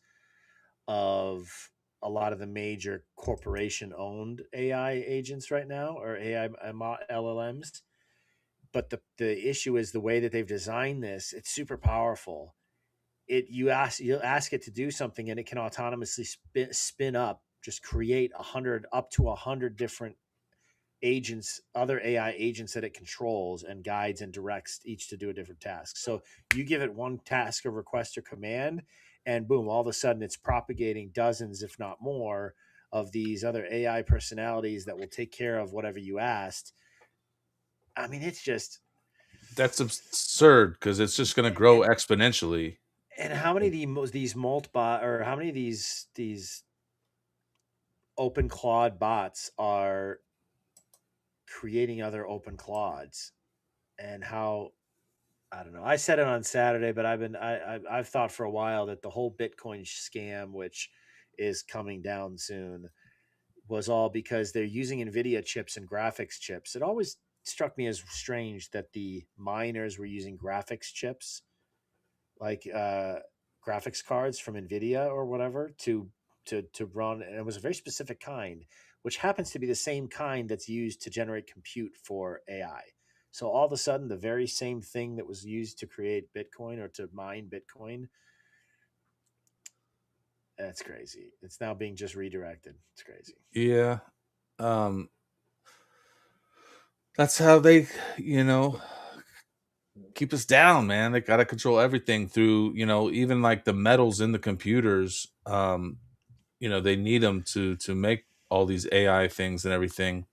of a lot of the major corporation owned AI agents right now, or AI LLMs. But the issue is the way that they've designed this. It's super powerful. You'll ask it to do something, and it can autonomously spin up, just create 100 different agents, other AI agents that it controls and guides and directs each to do a different task. So you give it one task or request or command, and boom, all of a sudden it's propagating dozens, if not more, of these other AI personalities that will take care of whatever you asked. I mean, it's just, that's absurd because it's just going to grow exponentially. And how many of these Moltbot, or how many of these open Claude bots are creating other open Claudes, and how, I don't know. I said it on Saturday, but I've thought for a while that the whole Bitcoin scam, which is coming down soon, was all because they're using NVIDIA chips and graphics chips. It always struck me as strange that the miners were using graphics chips, like graphics cards from NVIDIA or whatever, to run, and it was a very specific kind, which happens to be the same kind that's used to generate compute for AI. So all of a sudden, the very same thing that was used to create Bitcoin or to mine Bitcoin, that's crazy. It's now being just redirected. It's crazy. Yeah. That's how they, keep us down, man. They got to control everything through, even like the metals in the computers. They need them to make all these AI things and everything.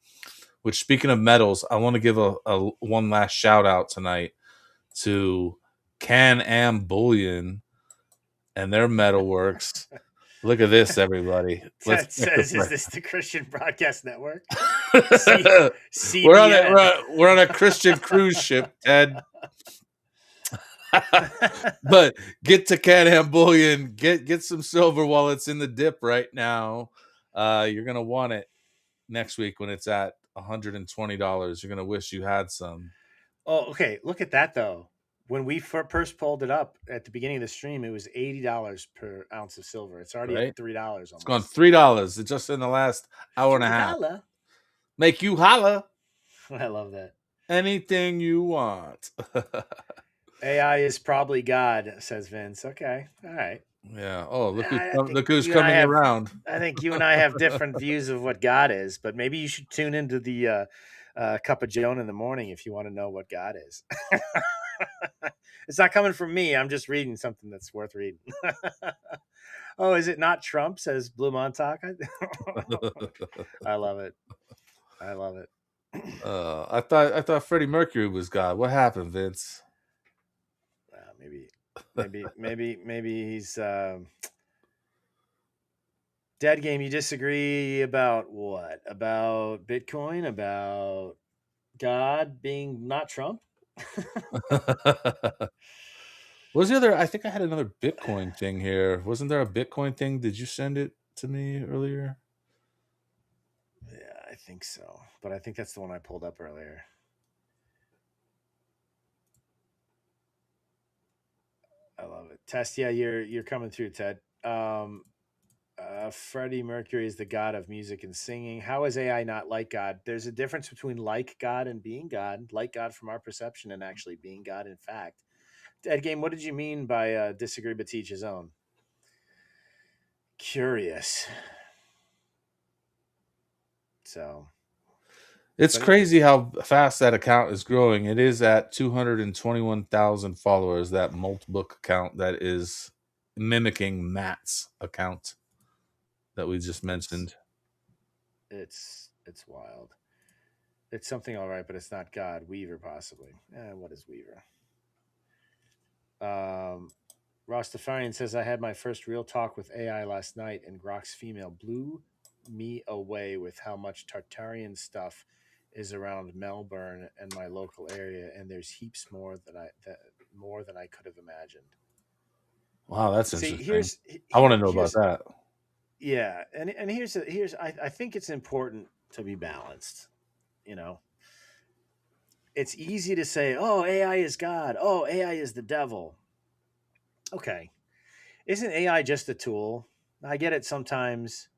Which, speaking of metals, I want to give a one last shout out tonight to Can-Am Bullion and their metalworks. Look at this, everybody. That says, is this the Christian Broadcast Network? We're on a Christian cruise ship, Ted. But get to Can-Am Bullion, get some silver while it's in the dip right now. You're gonna want it next week when it's at $120. You're gonna wish you had some. Oh, okay. Look at that though. When we first pulled it up at the beginning of the stream, it was $80 per ounce of silver. It's already at $3 almost. It's gone $3. It's just in the last hour and a half. Holla. Make you holla. I love that. Anything you want. AI is probably God, says Vince. Okay. All right. Yeah. Oh, look who's coming around. I think you and I have different views of what God is, but maybe you should tune into the Cup of Joan in the morning if you want to know what God is. It's not coming from me. I'm just reading something that's worth reading. Oh, is it not Trump? Says Blue Montauk. I love it. I love it. I thought Freddie Mercury was God. What happened, Vince? Maybe he's dead game. You disagree about what? About Bitcoin? About God being not Trump? What was the other? I think I had another Bitcoin thing here. Wasn't there a Bitcoin thing? Did you send it to me earlier? Yeah, I think so. But I think that's the one I pulled up earlier. I love it. Test, yeah, you're coming through, Ted. Freddie Mercury is the god of music and singing. How is AI not like God? There's a difference between like God and being God. Like God from our perception and actually being God in fact. Ed Game, what did you mean by disagree but teach his own? Curious. So It's but crazy how fast that account is growing. It is at 221,000 followers, that Moltbook account that is mimicking Matt's account that we just mentioned. it's wild. It's something all right, but it's not God. Weaver, possibly. What is Weaver? Rastafarian says, I had my first real talk with AI last night, and Grok's female blew me away with how much Tartarian stuff is around Melbourne and my local area, and there's heaps more than I could have imagined. Wow, that's See, interesting. I want to know about that. Yeah, and here's I think it's important to be balanced. You know, it's easy to say, "Oh, AI is God. Oh, AI is the devil." Okay, isn't AI just a tool? I get it sometimes.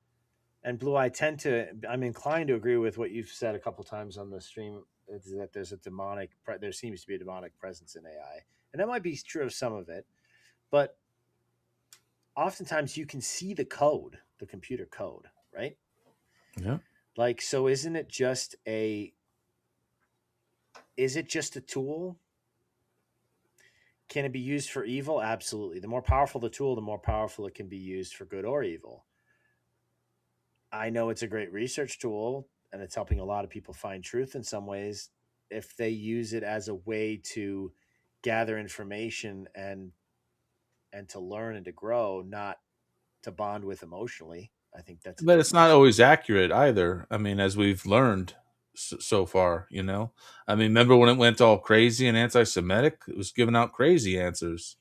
And Blue, I'm inclined to agree with what you've said a couple times on the stream, is that there seems to be a demonic presence in AI, and that might be true of some of it, but oftentimes you can see the code, the computer code, right? Yeah. Like, so is it just a tool? Can it be used for evil? Absolutely. The more powerful the tool, the more powerful it can be used for good or evil. I know it's a great research tool and it's helping a lot of people find truth in some ways. If they use it as a way to gather information and to learn and to grow, not to bond with emotionally, I think that's a But it's different not issue. always accurate either. I mean, as we've learned so far, you know? I mean, remember when it went all crazy and anti-Semitic? It was giving out crazy answers.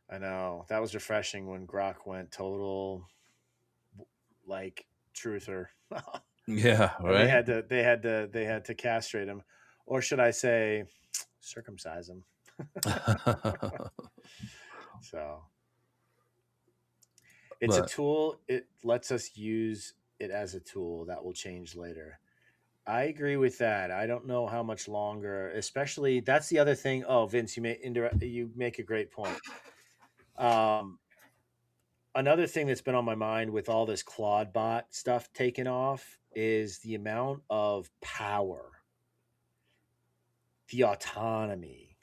I know. That was refreshing when Grok went total, like, truther. Yeah, And they right? had to castrate him, or should I say circumcise him. So it's a But tool. It lets us use it as a tool that will change later. I agree with that. I don't know how much longer, especially that's the other thing. Oh, Vince, you make a great point. Um, Another thing that's been on my mind with all this Claude bot stuff taken off is the amount of power, the autonomy.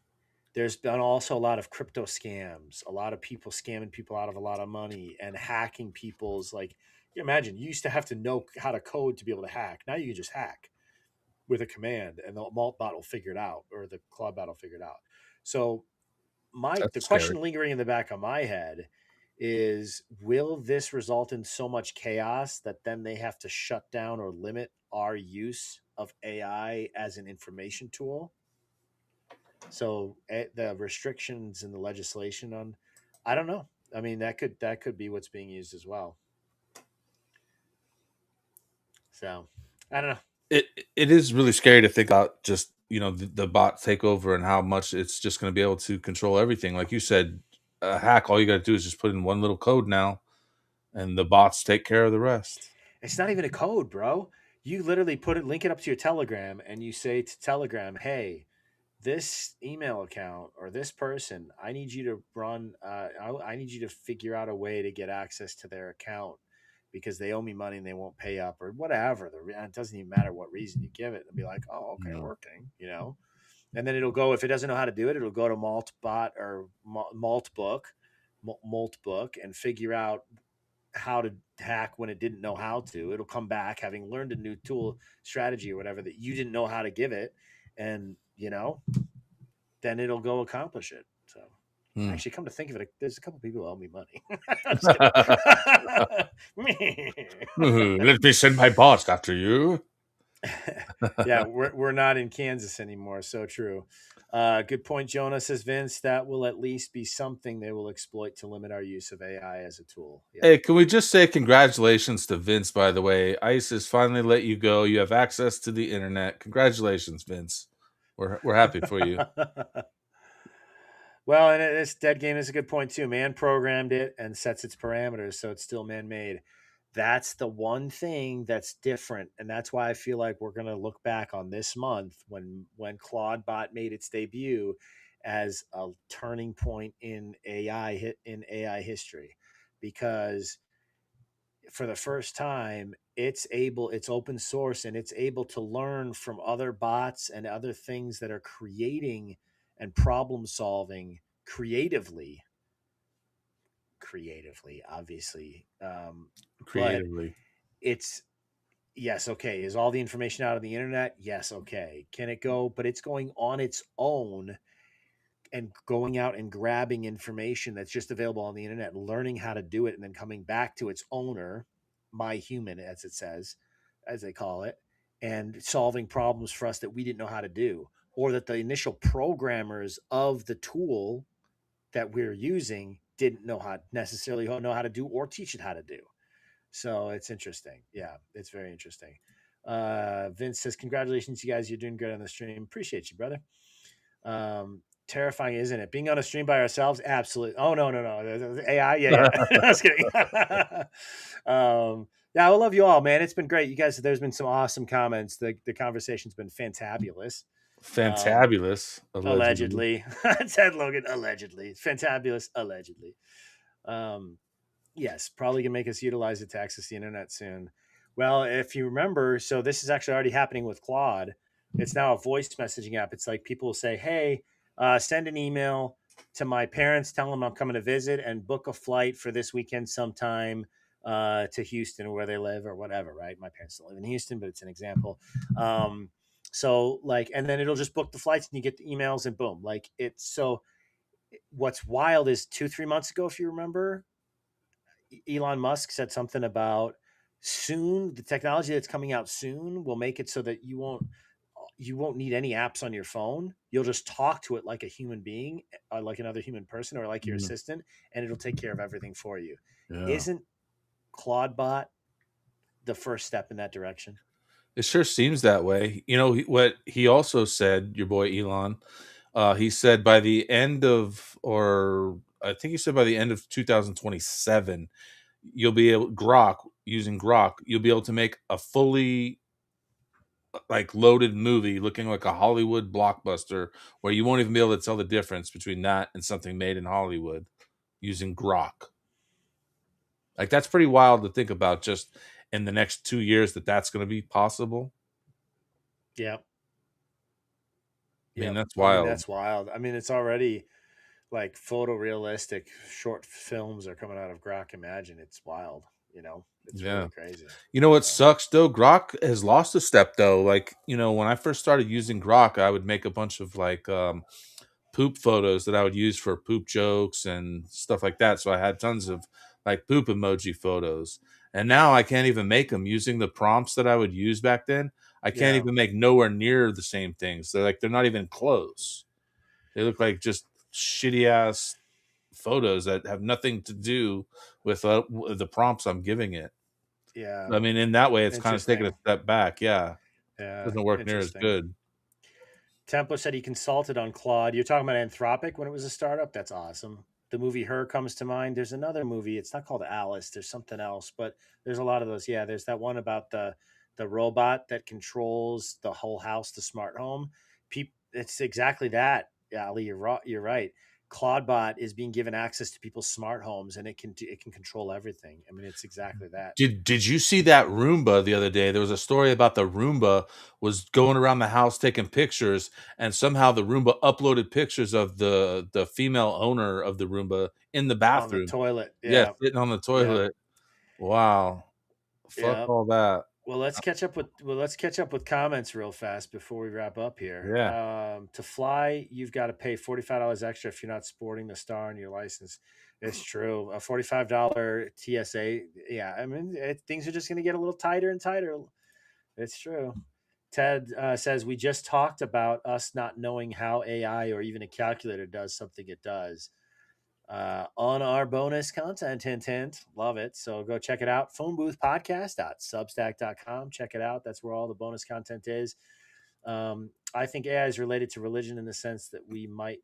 There's been also a lot of crypto scams, a lot of people scamming people out of a lot of money and hacking people's, like, you imagine you used to have to know how to code to be able to hack. Now you can just hack with a command and the malt bot will figure it out, or the Claude bot will figure it out. So the that's scary. question lingering in the back of my head is, will this result in so much chaos that then they have to shut down or limit our use of AI as an information tool? So the restrictions and the legislation on, I don't know. I mean, that could be what's being used as well. So I don't know. It is really scary to think about just, you know, the bot takeover and how much it's just going to be able to control everything. Like you said, a hack, all you got to do is just put in one little code now and the bots take care of the rest. It's not even a code, bro. You literally link it up to your Telegram, and you say to Telegram, "Hey, this email account or this person, I need you to run. I need you to figure out a way to get access to their account because they owe me money and they won't pay up, or whatever. It doesn't even matter what reason you give it. It'll be like, oh, okay, working, you know." And then it'll go, if it doesn't know how to do it, it'll go to Maltbot or Moltbook, and figure out how to hack when it didn't know how to. It'll come back having learned a new tool strategy or whatever that you didn't know how to give it, and then it'll go accomplish it. So actually, come to think of it, there's a couple people who owe me money. Let me send my boss after you. Yeah, we're not in Kansas anymore. So true. Good point, Jonah, says Vince. That will at least be something they will exploit to limit our use of AI as a tool. Yeah. Hey, can we just say congratulations to Vince, by the way? ISIS finally let you go. You have access to the internet. Congratulations, Vince. We're happy for you. Well, and this dead game is a good point too. Man programmed it and sets its parameters, so it's still man-made. That's the one thing that's different, and that's why I feel like we're going to look back on this month when Claude Bot made its debut as a turning point in AI history, because for the first time it's open source and it's able to learn from other bots and other things that are creating and problem solving creatively, obviously. But Creatively. it's yes, okay. Is all the information out of the internet? Yes, okay. Can it go? But it's going on its own and going out and grabbing information that's just available on the internet, learning how to do it, and then coming back to its owner, my human, as it says, as they call it, and solving problems for us that we didn't know how to do, or that the initial programmers of the tool that we're using didn't necessarily know how to do or teach it how to do. So it's interesting. Yeah, it's very interesting. Vince says, congratulations, you guys. You're doing good on the stream. Appreciate you, brother. Terrifying, isn't it? Being on a stream by ourselves? Absolutely. Oh, no. AI? Yeah. I was kidding. Yeah, I love you all, man. It's been great. You guys, there's been some awesome comments. The conversation's been fantabulous. Fantabulous, Allegedly. Ted Logan, allegedly. Fantabulous, allegedly. Yes, probably can make us utilize it to access the internet soon. Well, if you remember, so this is actually already happening with Claude. It's now a voice messaging app. It's like people will say, hey, send an email to my parents, tell them I'm coming to visit, and book a flight for this weekend sometime to Houston or where they live or whatever, right? My parents don't live in Houston, but it's an example. So like, and then it'll just book the flights and you get the emails and boom. Like it's so what's wild is 2-3 months ago, if you remember, Elon Musk said something about soon the technology that's coming out soon will make it so that you won't need any apps on your phone. You'll just talk to it like a human being, like another human person, or like your assistant, and it'll take care of everything for you. Yeah. Isn't Claudebot the first step in that direction? It sure seems that way. You know, what he also said, your boy Elon, he said by the end of, or I think he said by the end of 2027, you'll be able, using Grok, you'll be able to make a fully like loaded movie looking like a Hollywood blockbuster where you won't even be able to tell the difference between that and something made in Hollywood using Grok. Like that's pretty wild to think about, just in the next 2 years that's going to be possible. Yeah. I mean, that's wild. I mean, that's wild. I mean, it's already like photorealistic short films are coming out of Grok. Imagine, it's wild. You know, it's really crazy. You know what sucks though? Grok has lost a step though. Like, you know, when I first started using Grok, I would make a bunch of like poop photos that I would use for poop jokes and stuff like that. So I had tons of like poop emoji photos. And now I can't even make them using the prompts that I would use back then. I can't even make nowhere near the same things. They're not even close. They look like just shitty ass photos that have nothing to do with the prompts I'm giving it. Yeah. I mean, in that way, it's kind of taking a step back. Yeah. Yeah. Doesn't work near as good. Tempo said he consulted on Claude. You're talking about Anthropic when it was a startup? That's awesome. The movie Her comes to mind. There's another movie. It's not called Alice. There's something else, but there's a lot of those. Yeah, there's that one about the robot that controls the whole house, the smart home. It's exactly that. Yeah, Ali, you're right. Claudebot is being given access to people's smart homes, and it can control everything. I mean, it's exactly that. Did you see that Roomba the other day? There was a story about the Roomba was going around the house taking pictures, and somehow the Roomba uploaded pictures of the female owner of the Roomba in the bathroom, on the toilet. Yeah, sitting on the toilet. Yeah. Wow, fuck all that. Well, let's catch up with comments real fast before we wrap up here. Yeah. To fly, you've got to pay $45 extra if you're not sporting the star on your license. It's true. A $45 TSA. Yeah, I mean, things are just going to get a little tighter and tighter. It's true. Ted says we just talked about us not knowing how AI or even a calculator does something it does. On our bonus content, hint, love it. So go check it out. phoneboothpodcast.substack.com. Check it out. That's where all the bonus content is. I think AI is related to religion in the sense that we might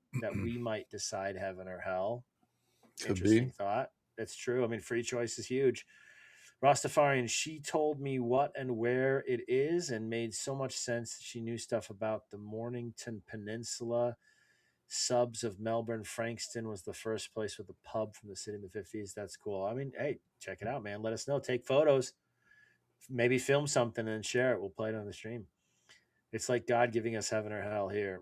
decide heaven or hell. Interesting thought. That's true. I mean, free choice is huge. Rastafarian, she told me what and where it is and made so much sense. She knew stuff about the Mornington Peninsula Subs of Melbourne. Frankston was the first place with a pub from the city in the 50s. That's cool. I mean, hey, check it out, man. Let us know. Take photos. Maybe film something and share it. We'll play it on the stream. It's like God giving us heaven or hell here.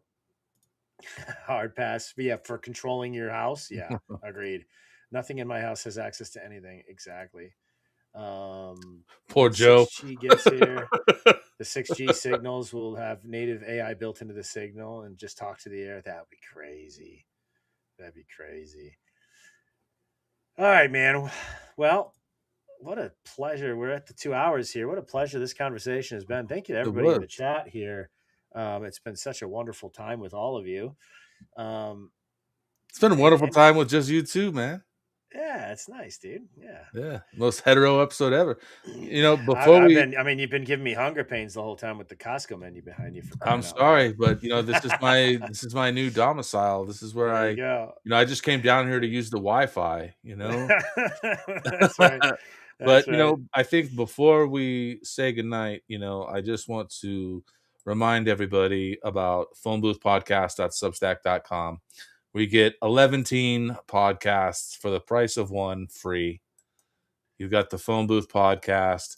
Hard pass. But yeah, for controlling your house. Yeah, agreed. Nothing in my house has access to anything. Exactly. Poor Joe. 6G gets here. The 6G signals will have native AI built into the signal and just talk to the air. That would be crazy. That'd be crazy. All right, man. Well, what a pleasure. We're at the 2 hours here. What a pleasure this conversation has been. Thank you to everybody in the chat here. It's been such a wonderful time with all of you. It's been a wonderful time with just you too, man. Yeah, it's nice, dude. Yeah. Most hetero episode ever. You know, you've been giving me hunger pains the whole time with the Costco menu behind you. I'm sorry, but you know, this is my new domicile. This is where I just came down here to use the Wi-Fi, you know. That's right. But you know, I think before we say goodnight, you know, I just want to remind everybody about phoneboothpodcast.substack.com. We get 11 podcasts for the price of one free. You've got the Phone Booth podcast.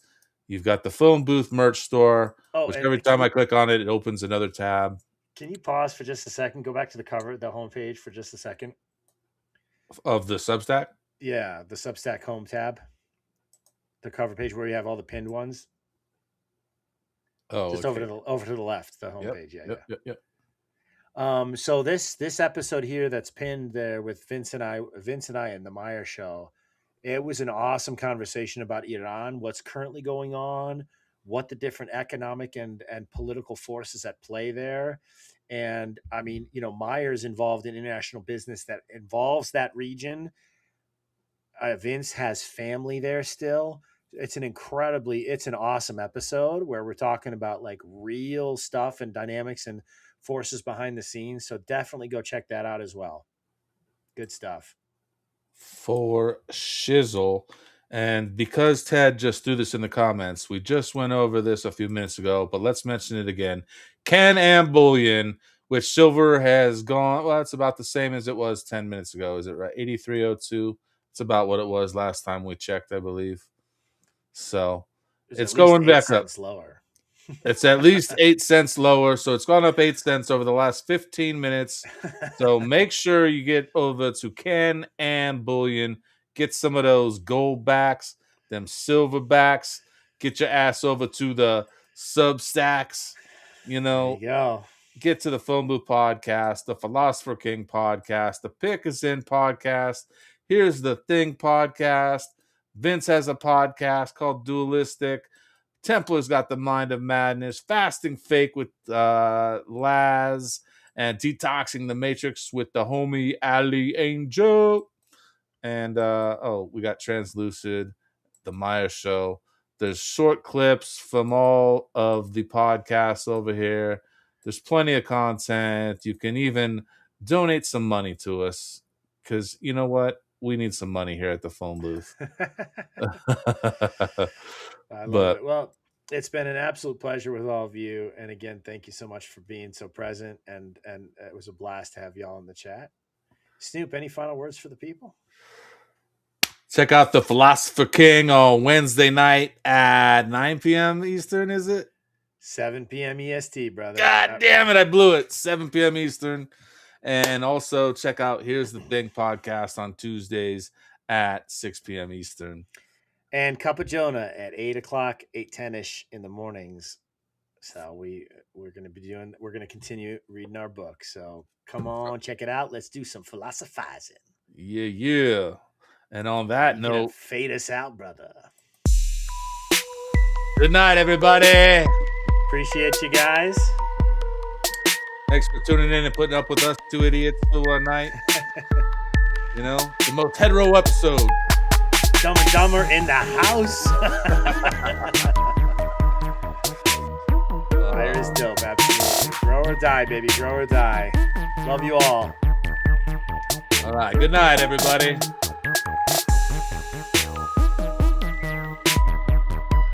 You've got the Phone Booth merch store, which every time I click on it, it opens another tab. Can you pause for just a second? Go back to the cover, the homepage for just a second. Of the Substack? Yeah, the Substack home tab. The cover page where you have all the pinned ones. Oh, just over to the left, the homepage. Yep. So this episode here that's pinned there with Vince and I and the Meyer Show, it was an awesome conversation about Iran, what's currently going on, what the different economic and political forces at play there. And I mean, you know, Meyer's involved in international business that involves that region. Vince has family there still. It's an awesome episode where we're talking about like real stuff and dynamics and forces behind the scenes. So definitely go check that out as well. Good stuff. For shizzle. And because Ted just threw this in the comments, we just went over this a few minutes ago, but let's mention it again. Can and bullion, which silver has gone, well, it's about the same as it was 10 minutes ago. Is it right? 83.02. It's about what it was last time we checked, I believe. So it's going back up. Lower. It's at least 8 cents lower. So it's gone up 8 cents over the last 15 minutes. So make sure you get over to Can and Bullion. Get some of those gold backs, them silver backs. Get your ass over to the Substacks. You know, there you go. Get to the Phone Booth podcast, the Philosopher King podcast, the Pick Is In podcast. Here's the Thing podcast. Vince has a podcast called Dualistic. Templar's got the Mind of Madness. Fasting Fake with Laz. And Detoxing the Matrix with the homie Ali Angel. And we got Translucid, the Maya Show. There's short clips from all of the podcasts over here. There's plenty of content. You can even donate some money to us. Because you know what? We need some money here at the phone booth. I love it. Well, it's been an absolute pleasure with all of you. And again, thank you so much for being so present. And it was a blast to have y'all in the chat. Snoop, any final words for the people? Check out the Philosopher King on Wednesday night at 9 p.m. Eastern, is it? 7 p.m. EST, brother. God damn it, I blew it. 7 p.m. Eastern. And also check out Here's the Thing podcast on Tuesdays at 6 p.m. Eastern. And Cup of Jonah at 8 o'clock, 8:10-ish in the mornings. So we're going to continue reading our book. So come on, check it out. Let's do some philosophizing. Yeah. And on that note, fade us out, brother. Good night, everybody. Appreciate you guys. Thanks for tuning in and putting up with us two idiots for one night. You know, the most hetero episode. Dumb and Dumber in the house. Fire is dope, absolutely. Grow or die, baby. Grow or die. Love you all. All right. Good night, everybody.